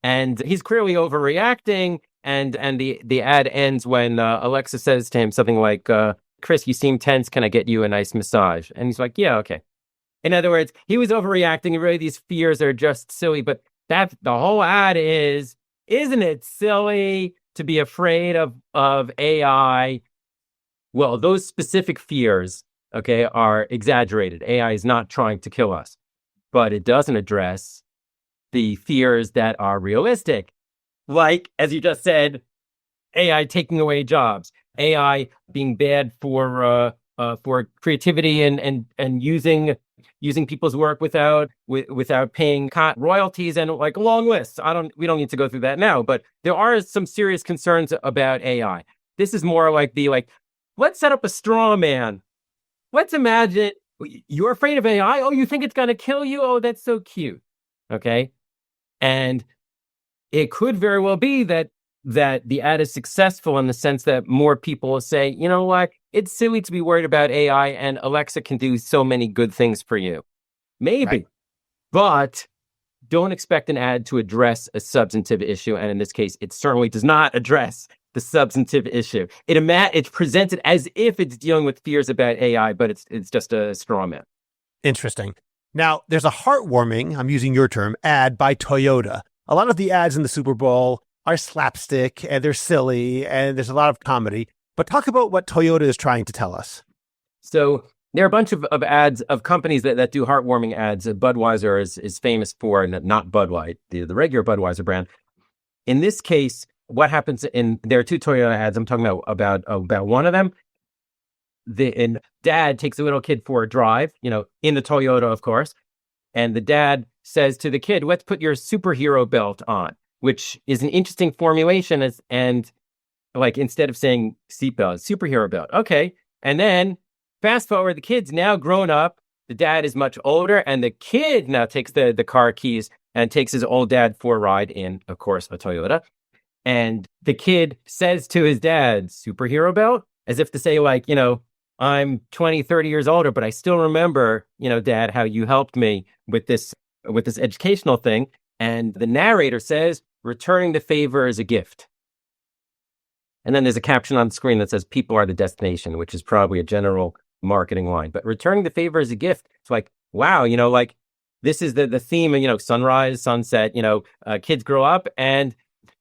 And he's clearly overreacting. And the ad ends when Alexa says to him something like, Chris, you seem tense. Can I get you a nice massage? And he's like, yeah, okay. In other words, he was overreacting. Really, these fears are just silly. But the whole ad isn't it silly to be afraid of AI? Well, those specific fears, okay, are exaggerated. AI is not trying to kill us, but it doesn't address the fears that are realistic. Like, as you just said, AI taking away jobs, AI being bad for creativity and using people's work without paying royalties, and like a long list. We don't need to go through that now, but there are some serious concerns about AI. This is more like let's set up a straw man. Let's imagine you're afraid of AI. Oh, you think it's going to kill you? Oh, that's so cute. Okay. And it could very well be that the ad is successful in the sense that more people will say, you know what, it's silly to be worried about AI, and Alexa can do so many good things for you. Maybe, right. But don't expect an ad to address a substantive issue. And in this case, it certainly does not address the substantive issue. It's presented as if it's dealing with fears about AI, but it's just a straw man. Interesting. Now, there's a heartwarming, I'm using your term, ad by Toyota. A lot of the ads in the Super Bowl are slapstick and they're silly and there's a lot of comedy. But talk about what Toyota is trying to tell us. So there are a bunch of ads of companies that do heartwarming ads. Budweiser is famous for, not Bud Light, the regular Budweiser brand. In this case, what happens there are 2 Toyota ads. I'm talking about one of them. And dad takes a little kid for a drive, in the Toyota, of course. And the dad says to the kid, let's put your superhero belt on, which is an interesting formulation. And like, instead of saying seatbelt, superhero belt. Okay. And then fast forward, the kid's now grown up. The dad is much older, and the kid now takes the car keys and takes his old dad for a ride in, of course, a Toyota. And the kid says to his dad, superhero belt, as if to say, like, I'm 20, 30 years older, but I still remember, Dad, how you helped me with this educational thing. And the narrator says, returning the favor is a gift. And then there's a caption on the screen that says, people are the destination, which is probably a general marketing line. But returning the favor is a gift. It's like, wow, like, this is the theme of, sunrise, sunset, kids grow up, and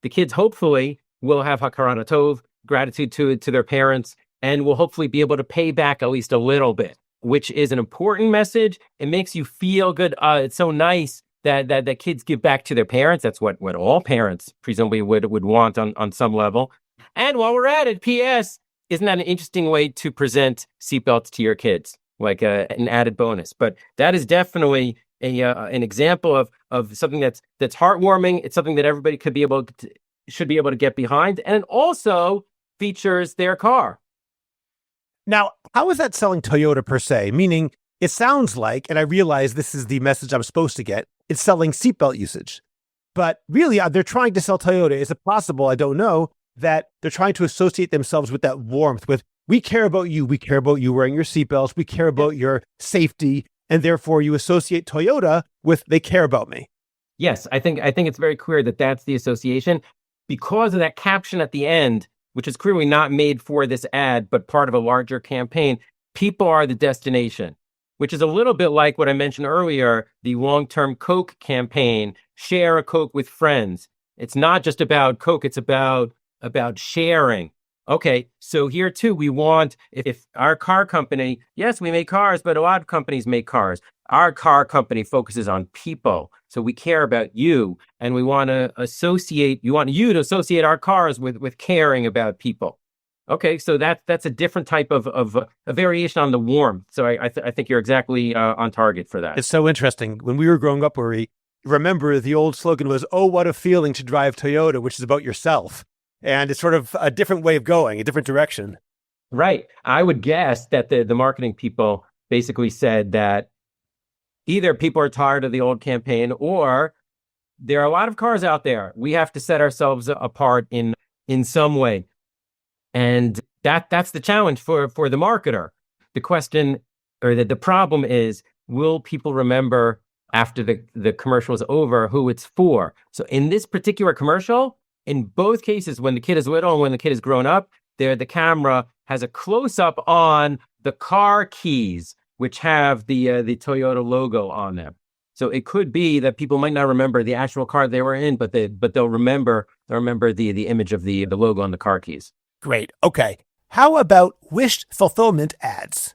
the kids hopefully will have hakarat tov, gratitude to their parents, and will hopefully be able to pay back at least a little bit, which is an important message. It makes you feel good. It's so nice that kids give back to their parents. That's what all parents presumably would want on some level. And while we're at it, P.S., isn't that an interesting way to present seatbelts to your kids? Like an added bonus. But that is definitely an example of something that's heartwarming. It's something that everybody should be able to get behind, and it also features their car. Now, how is that selling Toyota per se? Meaning, it sounds like, and I realize this is the message I'm supposed to get, it's selling seatbelt usage. But really, they're trying to sell Toyota. Is it possible, I don't know, that they're trying to associate themselves with that warmth, with, we care about you wearing your seatbelts, we care about your safety, and therefore you associate Toyota with, they care about me. Yes, I think it's very clear that that's the association because of that caption at the end, which is clearly not made for this ad, but part of a larger campaign. People are the destination, which is a little bit like what I mentioned earlier, the long-term Coke campaign, share a Coke with friends. It's not just about Coke, it's about sharing. Okay, so here too, we want, if our car company, yes, we make cars, but a lot of companies make cars. Our car company focuses on people. So we care about you, and we want to you want you to associate our cars with caring about people. Okay, so that's a different type of a variation on the warmth. So I think you're exactly on target for that. It's so interesting. When we were growing up, remember the old slogan was, "Oh, what a feeling to drive Toyota," which is about yourself. And it's sort of a different way of going, a different direction. Right. I would guess that the marketing people basically said that either people are tired of the old campaign or there are a lot of cars out there. We have to set ourselves apart in some way. And that's the challenge for the marketer. The question or the problem is, will people remember after the commercial is over who it's for? So in this particular commercial, in both cases, when the kid is little and when the kid is grown up, the camera has a close-up on the car keys, which have the Toyota logo on them. So it could be that people might not remember the actual car they were in, but they'll remember the image of the logo on the car keys. Great. Okay. How about wish fulfillment ads?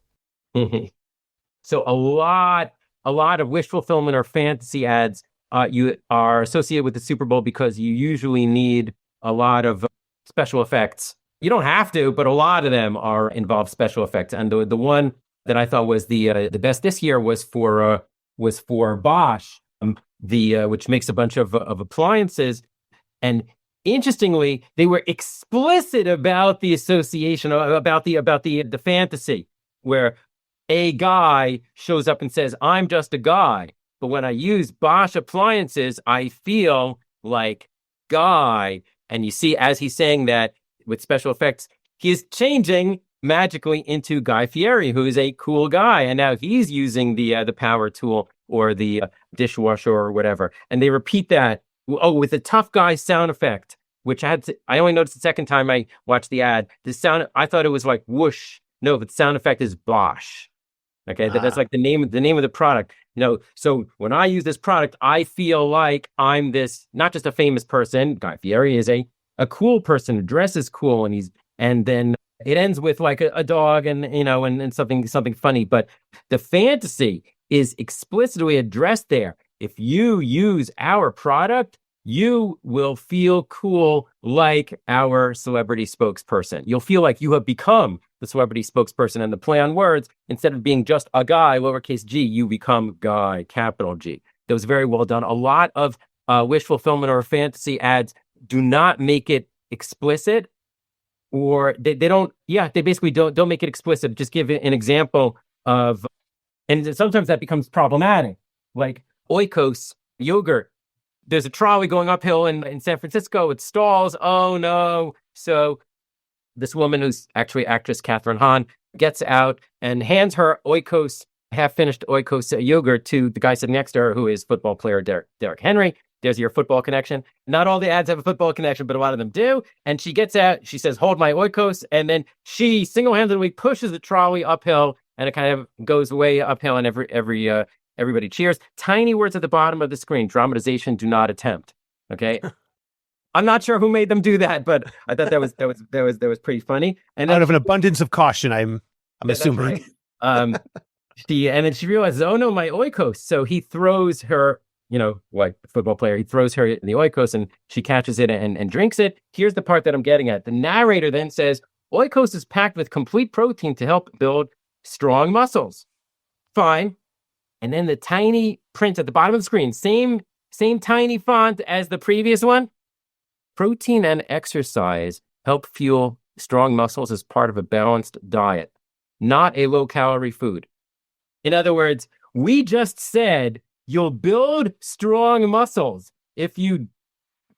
So a lot of wish fulfillment or fantasy ads you are associated with the Super Bowl because you usually need a lot of special effects. You don't have to, but a lot of them involve special effects. And the one that I thought was the best this year was for Bosch, which makes a bunch of appliances. And interestingly, they were explicit about the association, about the fantasy, where a guy shows up and says, "I'm just a guy." But when I use Bosch appliances, I feel like Guy. And you see, as he's saying that with special effects, he is changing magically into Guy Fieri, who is a cool guy. And now he's using the power tool or the dishwasher or whatever. And they repeat that, with a tough guy sound effect, which I only noticed the second time I watched the ad. The sound, I thought it was like whoosh. No, but the sound effect is Bosch. Okay, that's like the name of the product. So when I use this product, I feel like I'm this, not just a famous person. Guy Fieri is a cool person who dresses cool, and then it ends with like a dog and something funny. But the fantasy is explicitly addressed there. If you use our product, you will feel cool like our celebrity spokesperson. You'll feel like you have become the celebrity spokesperson, and the play on words, instead of being just a guy, lowercase g, you become Guy, capital G. That was very well done. A lot of wish fulfillment or fantasy ads do not make it explicit, or they basically don't make it explicit. Just give an example of, and sometimes that becomes problematic, like Oikos yogurt. There's a trolley going uphill in San Francisco. It stalls. Oh no. So this woman, who's actually actress Catherine Hahn, gets out and hands her Oikos, half-finished Oikos yogurt to the guy sitting next to her, who is football player Derek Henry. There's your football connection. Not all the ads have a football connection, but a lot of them do. And she gets out, she says, "Hold my Oikos," and then she single-handedly pushes the trolley uphill, and it kind of goes way uphill, and everybody cheers. Tiny words at the bottom of the screen: dramatization, do not attempt. Okay. I'm not sure who made them do that, but I thought that was pretty funny. And out of an abundance of caution, I'm assuming. Right. Then she realizes, oh no, my Oikos. So he throws her, like the football player, he throws her in the Oikos, and she catches it and drinks it. Here's the part that I'm getting at. The narrator then says, "Oikos is packed with complete protein to help build strong muscles." Fine. And then the tiny print at the bottom of the screen, same tiny font as the previous one. Protein and exercise help fuel strong muscles as part of a balanced diet, not a low-calorie food. In other words, we just said you'll build strong muscles if you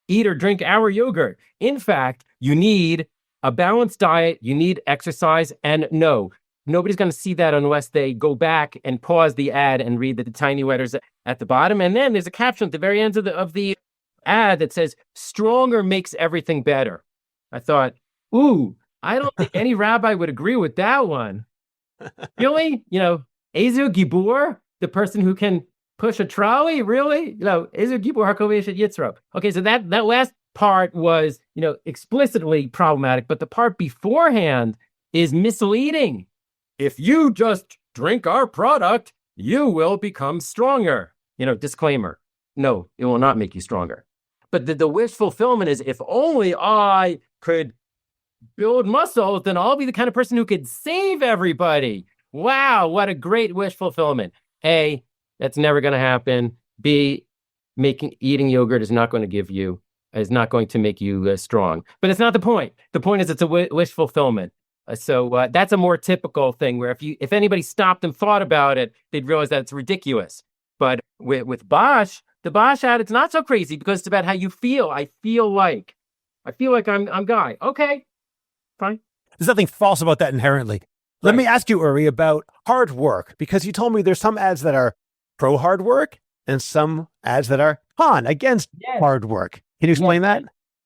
eat or drink our yogurt. In fact, you need a balanced diet, you need exercise, and no, nobody's going to see that unless they go back and pause the ad and read the tiny letters at the bottom. And then there's a caption at the very end of the ad that says, "Stronger makes everything better." I thought, ooh, I don't think any rabbi would agree with that one. Really? Ezu Gibor, the person who can push a trolley? Really? Ezu Gibor HaKovesh at Yitzro. Okay, so that last part was, explicitly problematic, but the part beforehand is misleading. If you just drink our product, you will become stronger. Disclaimer. No, it will not make you stronger. But the wish fulfillment is, if only I could build muscles, then I'll be the kind of person who could save everybody. Wow, what a great wish fulfillment. A, that's never going to happen. B, eating yogurt is not going to make you strong. But it's not the point. The point is it's a wish fulfillment. So that's a more typical thing where if anybody stopped and thought about it, they'd realize that it's ridiculous. But with Bosch, the Bosch ad, it's not so crazy because it's about how you feel. I feel like I'm Guy. Okay, fine. There's nothing false about that inherently. Let me ask you, Uri, about hard work, because you told me there's some ads that are pro hard work and some ads that are against hard work. Can you explain that?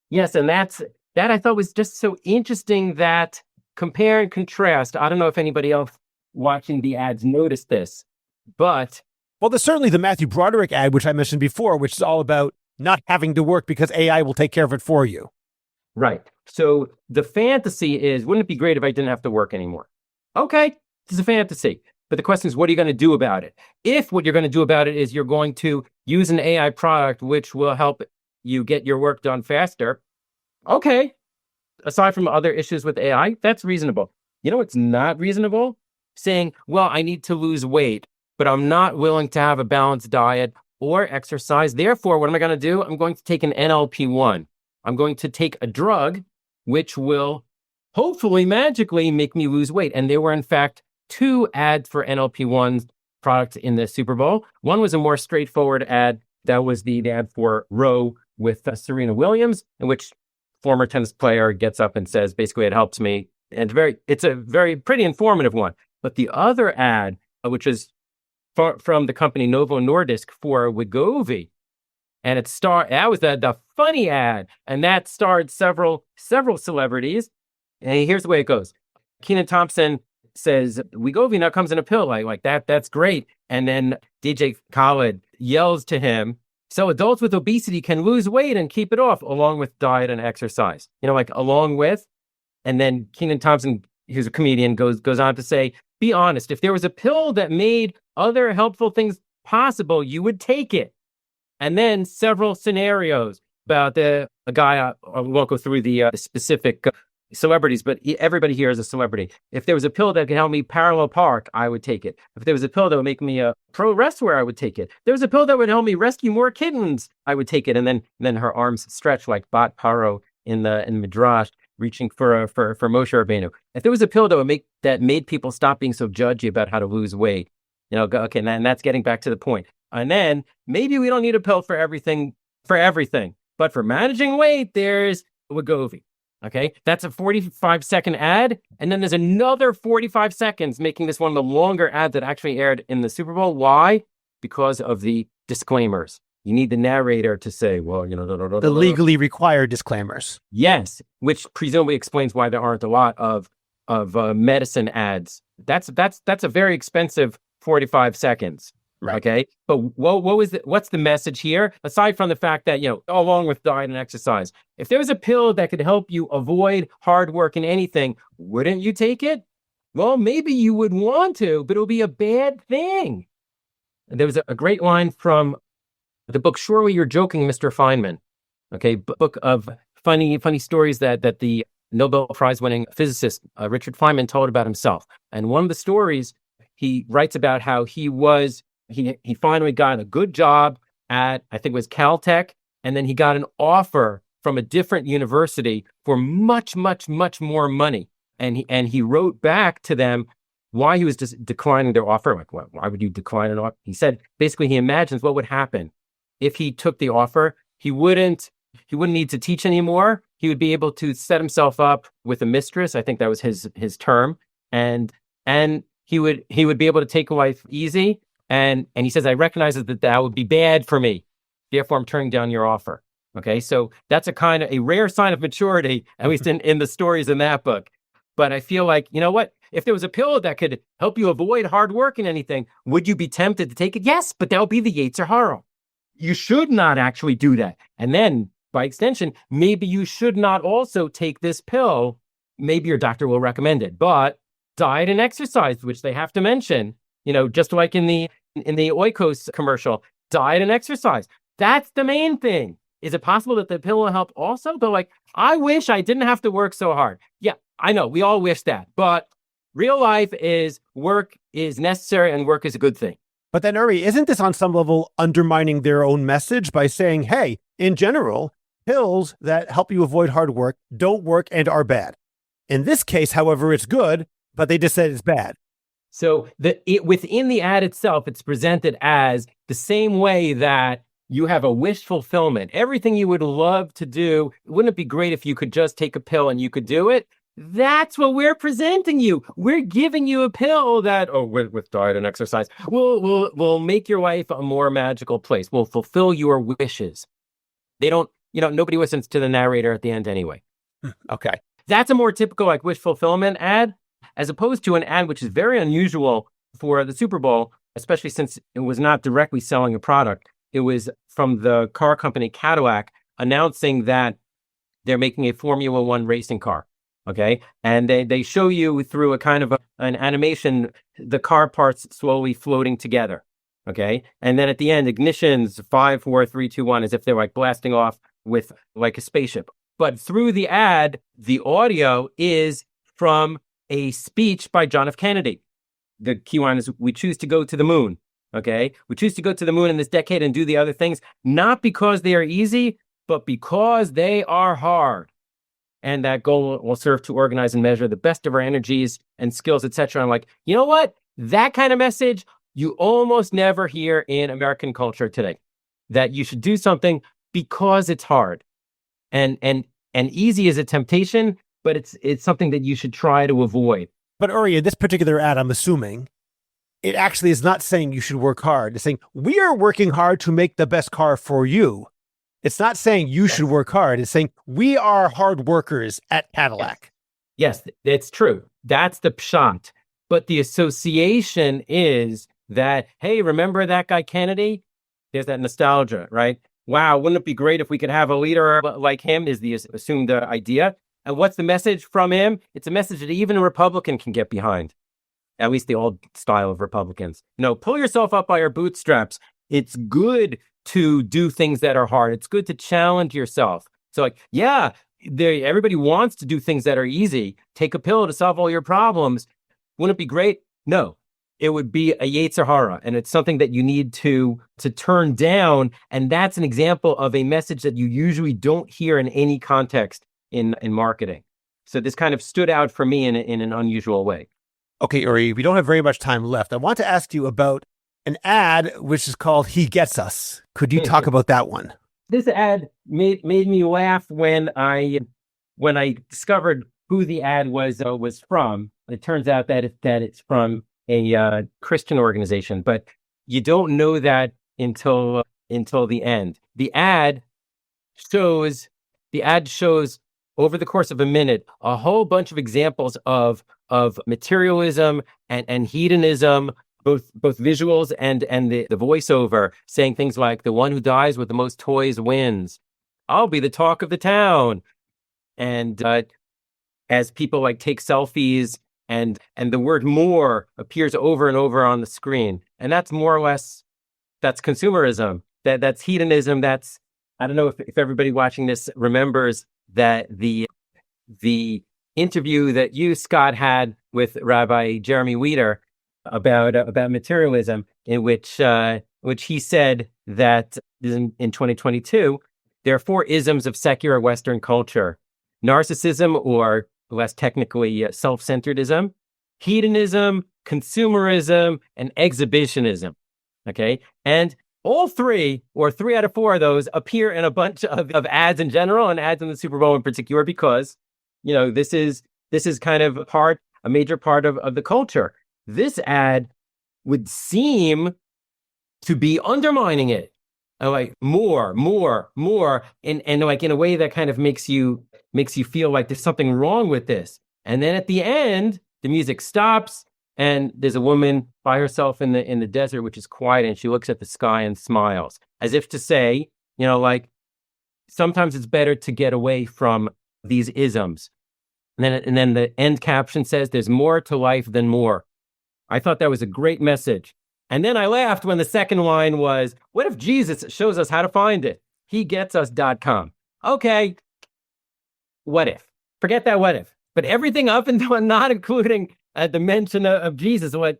Yes, and that I thought was just so interesting, that compare and contrast. I don't know if anybody else watching the ads noticed this, but... Well, there's certainly the Matthew Broderick ad, which I mentioned before, which is all about not having to work because AI will take care of it for you. Right. So the fantasy is, wouldn't it be great if I didn't have to work anymore? Okay, it's a fantasy. But the question is, what are you going to do about it? If what you're going to do about it is you're going to use an AI product which will help you get your work done faster, okay. Aside from other issues with AI, that's reasonable. It's not reasonable? Saying, well, I need to lose weight, but I'm not willing to have a balanced diet or exercise. Therefore, what am I going to do? I'm going to take an NLP-1. I'm going to take a drug which will hopefully magically make me lose weight. And there were, in fact, 2 ads for NLP-1 products in the Super Bowl. One was a more straightforward ad. That was the ad for Roe with Serena Williams, in which former tennis player gets up and says, basically, it helps me. And it's a very pretty informative one. But the other ad, which is from the company Novo Nordisk for Wegovy, and that was the funny ad, and that starred several celebrities. And here's the way it goes. Kenan Thompson says, Wegovy now comes in a pill, like that. That's great. And then DJ Khaled yells to him, so adults with obesity can lose weight and keep it off, along with diet and exercise. Along with. And then Kenan Thompson, who's a comedian, goes on to say, be honest, if there was a pill that made other helpful things possible, you would take it. And then several scenarios about a guy, I won't go through the specific celebrities, but everybody here is a celebrity. If there was a pill that could help me parallel park, I would take it. If there was a pill that would make me a pro wrestler, I would take it. If there was a pill that would help me rescue more kittens, I would take it. And then her arms stretch like Bat Paro in Midrash, reaching for Moshe Rabbeinu. If there was a pill that made people stop being so judgy about how to lose weight, okay, and that's getting back to the point. And then maybe we don't need a pill for everything, but for managing weight, there's Wegovy. Okay, that's a 45-second ad. And then there's another 45 seconds, making this one of the longer ads that actually aired in the Super Bowl. Why? Because of the disclaimers. You need the narrator to say, well, the legally required disclaimers. Yes, which presumably explains why there aren't a lot of medicine ads. That's a very expensive 45 seconds. Right. Okay. But what's the message here? Aside from the fact that, along with diet and exercise, if there was a pill that could help you avoid hard work in anything, wouldn't you take it? Well, maybe you would want to, but it would be a bad thing. And there was a great line from the book, Surely You're Joking, Mr. Feynman. Okay. Book of funny stories that the Nobel Prize winning physicist, Richard Feynman, told about himself. And one of the stories, he writes about how he was he finally got a good job at, I think it was Caltech, and then he got an offer from a different university for much, much, much more money. And he wrote back to them why he was just declining their offer. Like, why would you decline an offer? He said, basically, he imagines what would happen if he took the offer. He wouldn't need to teach anymore. He would be able to set himself up with a mistress. I think that was his term. And he would be able to take life easy. And he says, I recognize that would be bad for me. Therefore, I'm turning down your offer. Okay, so that's a rare sign of maturity, at least in the stories in that book. But I feel like, you know what? If there was a pill that could help you avoid hard work and anything, would you be tempted to take it? Yes, but that would be the Yetzer Hara. You should not actually do that. And then, by extension, maybe you should not also take this pill. Maybe your doctor will recommend it. But diet and exercise, which they have to mention, just like in the Oikos commercial, diet and exercise. That's the main thing. Is it possible that the pill will help also? But like, I wish I didn't have to work so hard. Yeah, I know. We all wish that. But real life is work is necessary and work is a good thing. But then, Uri, isn't this on some level undermining their own message by saying, hey, in general, pills that help you avoid hard work don't work and are bad? In this case, however, it's good, but they just said it's bad. So within the ad itself, it's presented as the same way that you have a wish fulfillment. Everything you would love to do, wouldn't it be great if you could just take a pill and you could do it? That's what we're presenting you. We're giving you a pill that, with diet and exercise, will make your life a more magical place. Will fulfill your wishes. They don't, nobody listens to the narrator at the end anyway. Okay. That's a more typical wish fulfillment ad, as opposed to an ad which is very unusual for the Super Bowl, especially since it was not directly selling a product. It was from the car company Cadillac announcing that they're making a Formula One racing car. Okay. And they show you through a kind of an animation, the car parts slowly floating together. Okay. And then at the end, ignitions 5, 4, 3, 2, 1, as if they're blasting off with like a spaceship. But through the ad, the audio is from a speech by John F. Kennedy. The key line is, we choose to go to the moon. Okay. We choose to go to the moon in this decade and do the other things, not because they are easy, but because they are hard. And that goal will serve to organize and measure the best of our energies and skills, etc. I'm like, you know what? That kind of message you almost never hear in American culture today. That you should do something because it's hard. And easy is a temptation, but it's something that you should try to avoid. But Uri, in this particular ad, I'm assuming, it actually is not saying you should work hard. It's saying, we are working hard to make the best car for you. It's not saying you should work hard. It's saying, we are hard workers at Cadillac. Yes, it's true. That's the pshat. But the association is that, hey, remember that guy Kennedy? There's that nostalgia, right? Wow, wouldn't it be great if we could have a leader like him, is the assumed idea. And what's the message from him? It's a message that even a Republican can get behind. At least the old style of Republicans. Pull yourself up by your bootstraps. It's good to do things that are hard. It's good to challenge yourself. So everybody wants to do things that are easy. Take a pill to solve all your problems. Wouldn't it be great? No, it would be a Yetzer Hara, and it's something that you need to turn down. And that's an example of a message that you usually don't hear in any context in marketing. So this kind of stood out for me in an unusual way. Okay, Uri, we don't have very much time left. I want to ask you about an ad which is called He Gets Us. Could you talk about that one? This ad made me laugh when I discovered who the ad was from. It turns out that it's from a Christian organization, but you don't know that until the end. The ad shows over the course of a minute a whole bunch of examples of materialism and hedonism, both visuals and the voiceover, saying things like, the one who dies with the most toys wins. I'll be the talk of the town. And as people take selfies, and the word more appears over and over on the screen. And that's more or less, that's consumerism. That's hedonism. That's, I don't know if everybody watching this remembers that the interview that you, Scott, had with Rabbi Jeremy Weider, about materialism, in which he said that in 2022 there are four isms of secular Western culture: narcissism, or less technically self-centeredism, hedonism, consumerism, and exhibitionism. Okay, and all three, or three out of four of those, appear in a bunch of ads in general and ads in the Super Bowl in particular, because this is kind of a major part of the culture. This ad would seem to be undermining it, like more, and like in a way that kind of makes you feel like there's something wrong with this. And then at the end, the music stops, and there's a woman by herself in the desert, which is quiet, and she looks at the sky and smiles, as if to say, like, sometimes it's better to get away from these isms. And then the end caption says, "There's more to life than more." I thought that was a great message. And then I laughed when the second line was, "What if Jesus shows us how to find it? He-gets-us.com." Okay, what if? Forget that what if. But everything up until and not including the mention of Jesus, what?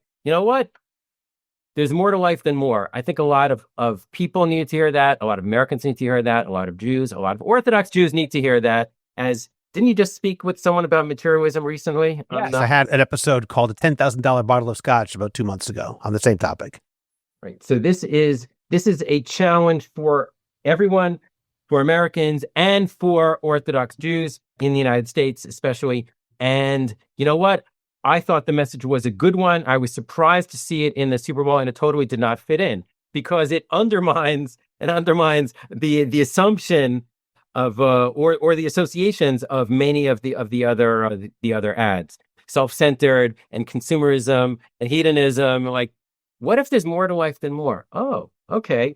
There's more to life than more. I think a lot of people need to hear that. A lot of Americans need to hear that. A lot of Jews, a lot of Orthodox Jews need to hear that. Didn't you just speak with someone about materialism recently? Yes, I had an episode called "A $10,000 Bottle of Scotch" about 2 months ago on the same topic. Right. So this is a challenge for everyone, for Americans and for Orthodox Jews in the United States, especially. And you know what? I thought the message was a good one. I was surprised to see it in the Super Bowl, and it totally did not fit in, because it undermines the assumption of or the associations of many of the other ads. Self-centered and consumerism and hedonism. Like, what if there's more to life than more? Oh, okay.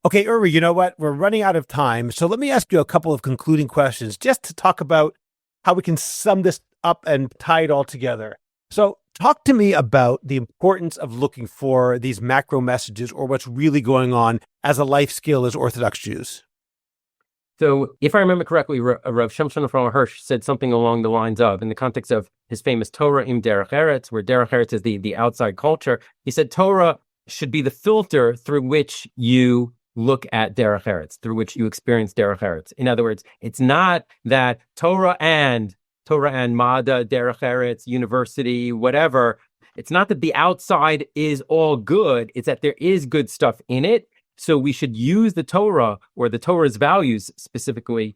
Okay, Uri, you know what? We're running out of time. So let me ask you a couple of concluding questions just to talk about how we can sum this up and tie it all together. So talk to me about the importance of looking for these macro messages, or what's really going on as a life skill as Orthodox Jews. So if I remember correctly, Rav Shimshon Raphael Hirsch said something along the lines of, in the context of his famous Torah im Derech Eretz, where Derech Eretz is the outside culture, he said Torah should be the filter through which you look at Derech Eretz, through which you experience Derech Eretz. In other words, it's not that Torah and Mada, Derech Eretz, university, whatever, it's not that the outside is all good, it's that there is good stuff in it. So we should use the Torah, or the Torah's values specifically,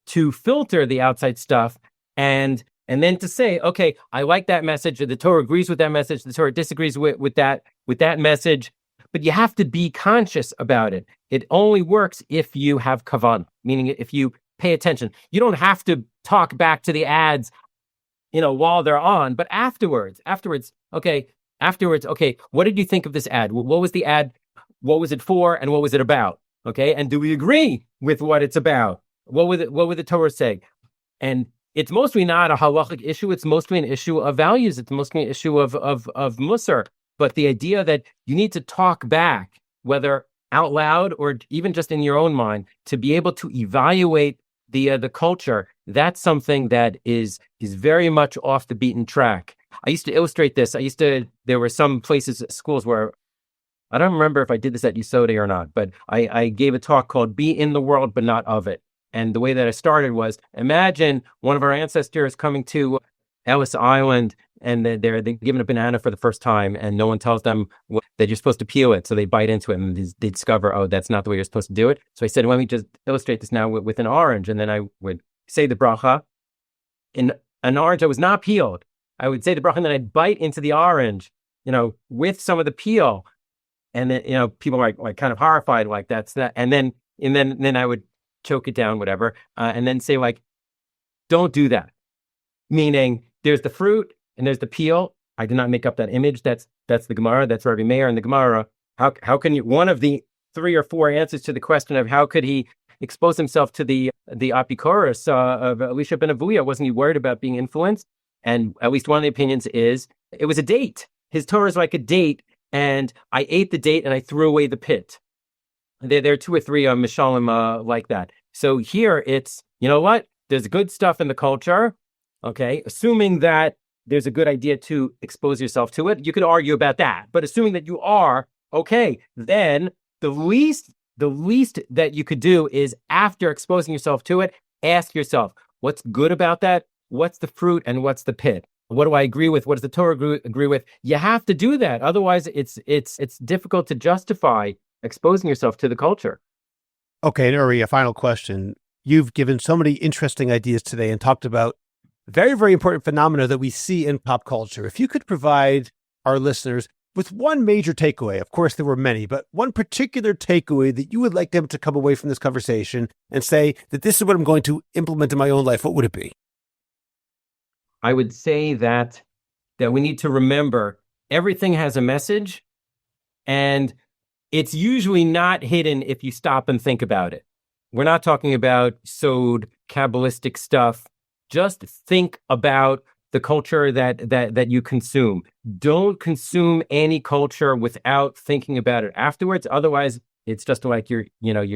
to filter the outside stuff, and then to say, okay, I like that message, or the Torah agrees with that message, the Torah disagrees with that message, but you have to be conscious about it. It only works if you have kavan, meaning if you pay attention. You don't have to talk back to the ads, while they're on, but afterwards, okay, what did you think of this ad? What was the ad? What was it for, and what was it about? Okay, and do we agree with what it's about? What would the Torah say? And it's mostly not a halachic issue. It's mostly an issue of values. It's mostly an issue of musar. But the idea that you need to talk back, whether out loud or even just in your own mind, to be able to evaluate the culture, that's something that is very much off the beaten track. I used to illustrate this. There were some places, schools, where I don't remember if I did this at Yesodei or not, but I gave a talk called "Be in the World, but Not of It." And the way that I started was, imagine one of our ancestors coming to Ellis Island, and they're given a banana for the first time, and no one tells them that you're supposed to peel it. So they bite into it, and they discover, oh, that's not the way you're supposed to do it. So I said, let me just illustrate this now with an orange. And then I would say the bracha. In an orange that was not peeled, I would say the bracha, and then I'd bite into the orange, with some of the peel. And then, people are like kind of horrified, like that's that. And then I would choke it down, whatever. And then say, like, don't do that. Meaning there's the fruit and there's the peel. I did not make up that image. That's the Gemara. That's Rabbi Meir in the Gemara. How can you, one of the 3 or 4 answers to the question of how could he expose himself to the apikoros of Elisha ben Avuya? Wasn't he worried about being influenced? And at least one of the opinions is it was a date. His Torah is like a date. And I ate the date and I threw away the pit. There are 2 or 3 mishalim like that. So here it's, you know what? There's good stuff in the culture, okay? Assuming that there's a good idea to expose yourself to it. You could argue about that, but assuming that you are, okay, then the least that you could do is, after exposing yourself to it, ask yourself, what's good about that? What's the fruit and what's the pit? What do I agree with? What does the Torah agree with? You have to do that. Otherwise, it's difficult to justify exposing yourself to the culture. Okay, and Uri, a final question. You've given so many interesting ideas today and talked about very, very important phenomena that we see in pop culture. If you could provide our listeners with one major takeaway, of course there were many, but one particular takeaway that you would like them to come away from this conversation and say that this is what I'm going to implement in my own life, what would it be? I would say that we need to remember everything has a message, and it's usually not hidden if you stop and think about it. We're not talking about sod, Kabbalistic stuff. Just think about the culture that you consume. Don't consume any culture without thinking about it afterwards. Otherwise, it's just like you're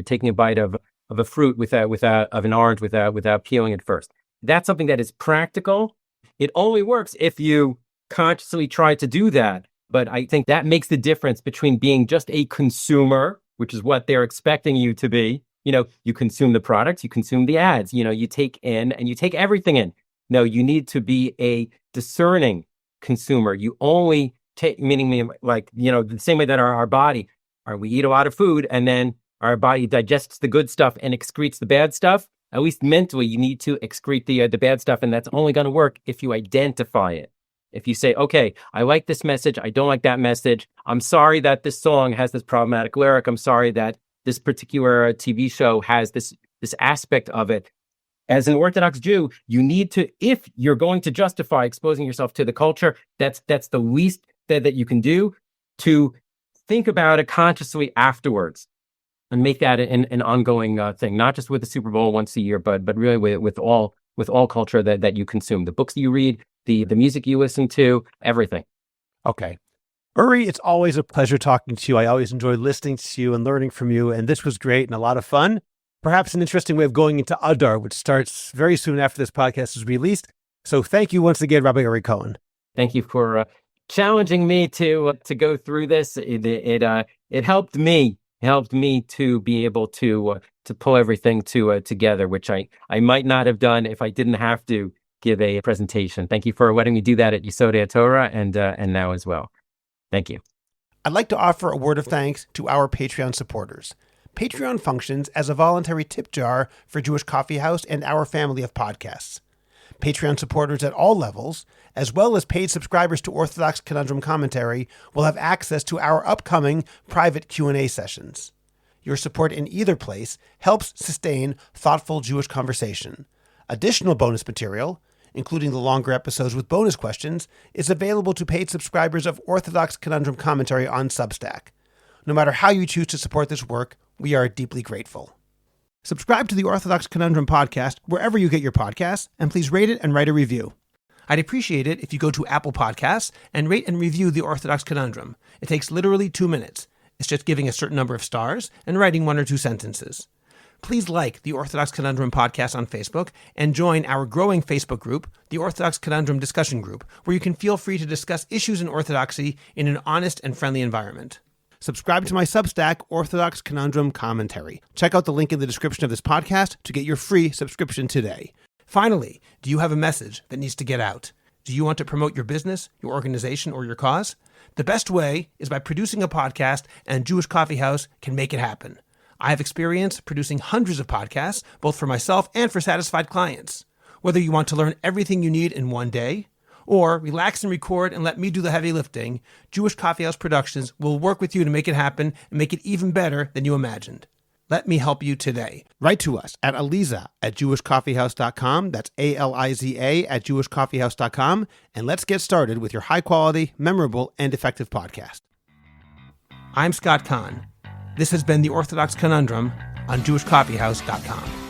taking a bite of a fruit of an orange without peeling it first. That's something that is practical. It only works if you consciously try to do that. But I think that makes the difference between being just a consumer, which is what they're expecting you to be. You consume the products, you consume the ads, you take in and you take everything in. No, you need to be a discerning consumer. You only take, meaning like, the same way that our body, we eat a lot of food and then our body digests the good stuff and excretes the bad stuff. At least mentally, you need to excrete the bad stuff. And that's only going to work if you identify it. If you say, okay, I like this message, I don't like that message. I'm sorry that this song has this problematic lyric. I'm sorry that this particular TV show has this aspect of it. As an Orthodox Jew, you need to, if you're going to justify exposing yourself to the culture, that's the least that you can do, to think about it consciously afterwards and make that an ongoing thing, not just with the Super Bowl once a year, but really with all culture that you consume, the books that you read, the music you listen to, everything. Okay. Uri, it's always a pleasure talking to you. I always enjoy listening to you and learning from you, and this was great and a lot of fun. Perhaps an interesting way of going into Adar, which starts very soon after this podcast is released. So thank you once again, Rabbi Uri Cohen. Thank you for challenging me to go through this. It helped me to be able to pull everything together, which I might not have done if I didn't have to give a presentation. Thank you for letting me do that at Yesodei Torah and now as well. Thank you. I'd like to offer a word of thanks to our Patreon supporters. Patreon functions as a voluntary tip jar for Jewish Coffee House and our family of podcasts. Patreon supporters at all levels, as well as paid subscribers to Orthodox Conundrum Commentary, will have access to our upcoming private Q&A sessions. Your support in either place helps sustain thoughtful Jewish conversation. Additional bonus material, including the longer episodes with bonus questions, is available to paid subscribers of Orthodox Conundrum Commentary on Substack. No matter how you choose to support this work, we are deeply grateful. Subscribe to the Orthodox Conundrum podcast wherever you get your podcasts, and please rate it and write a review. I'd appreciate it if you go to Apple Podcasts and rate and review the Orthodox Conundrum. It takes literally 2 minutes. It's just giving a certain number of stars and writing 1 or 2 sentences. Please like the Orthodox Conundrum podcast on Facebook and join our growing Facebook group, the Orthodox Conundrum Discussion Group, where you can feel free to discuss issues in Orthodoxy in an honest and friendly environment. Subscribe to my Substack, Orthodox Conundrum Commentary. Check out the link in the description of this podcast to get your free subscription today. Finally, do you have a message that needs to get out? Do you want to promote your business, your organization, or your cause? The best way is by producing a podcast, and Jewish Coffee House can make it happen. I have experience producing hundreds of podcasts, both for myself and for satisfied clients. Whether you want to learn everything you need in one day, or relax and record and let me do the heavy lifting, Jewish Coffee House Productions will work with you to make it happen and make it even better than you imagined. Let me help you today. Write to us at aliza@jewishcoffeehouse.com. That's ALIZA @jewishcoffeehouse.com. And let's get started with your high-quality, memorable, and effective podcast. I'm Scott Kahn. This has been the Orthodox Conundrum on jewishcoffeehouse.com.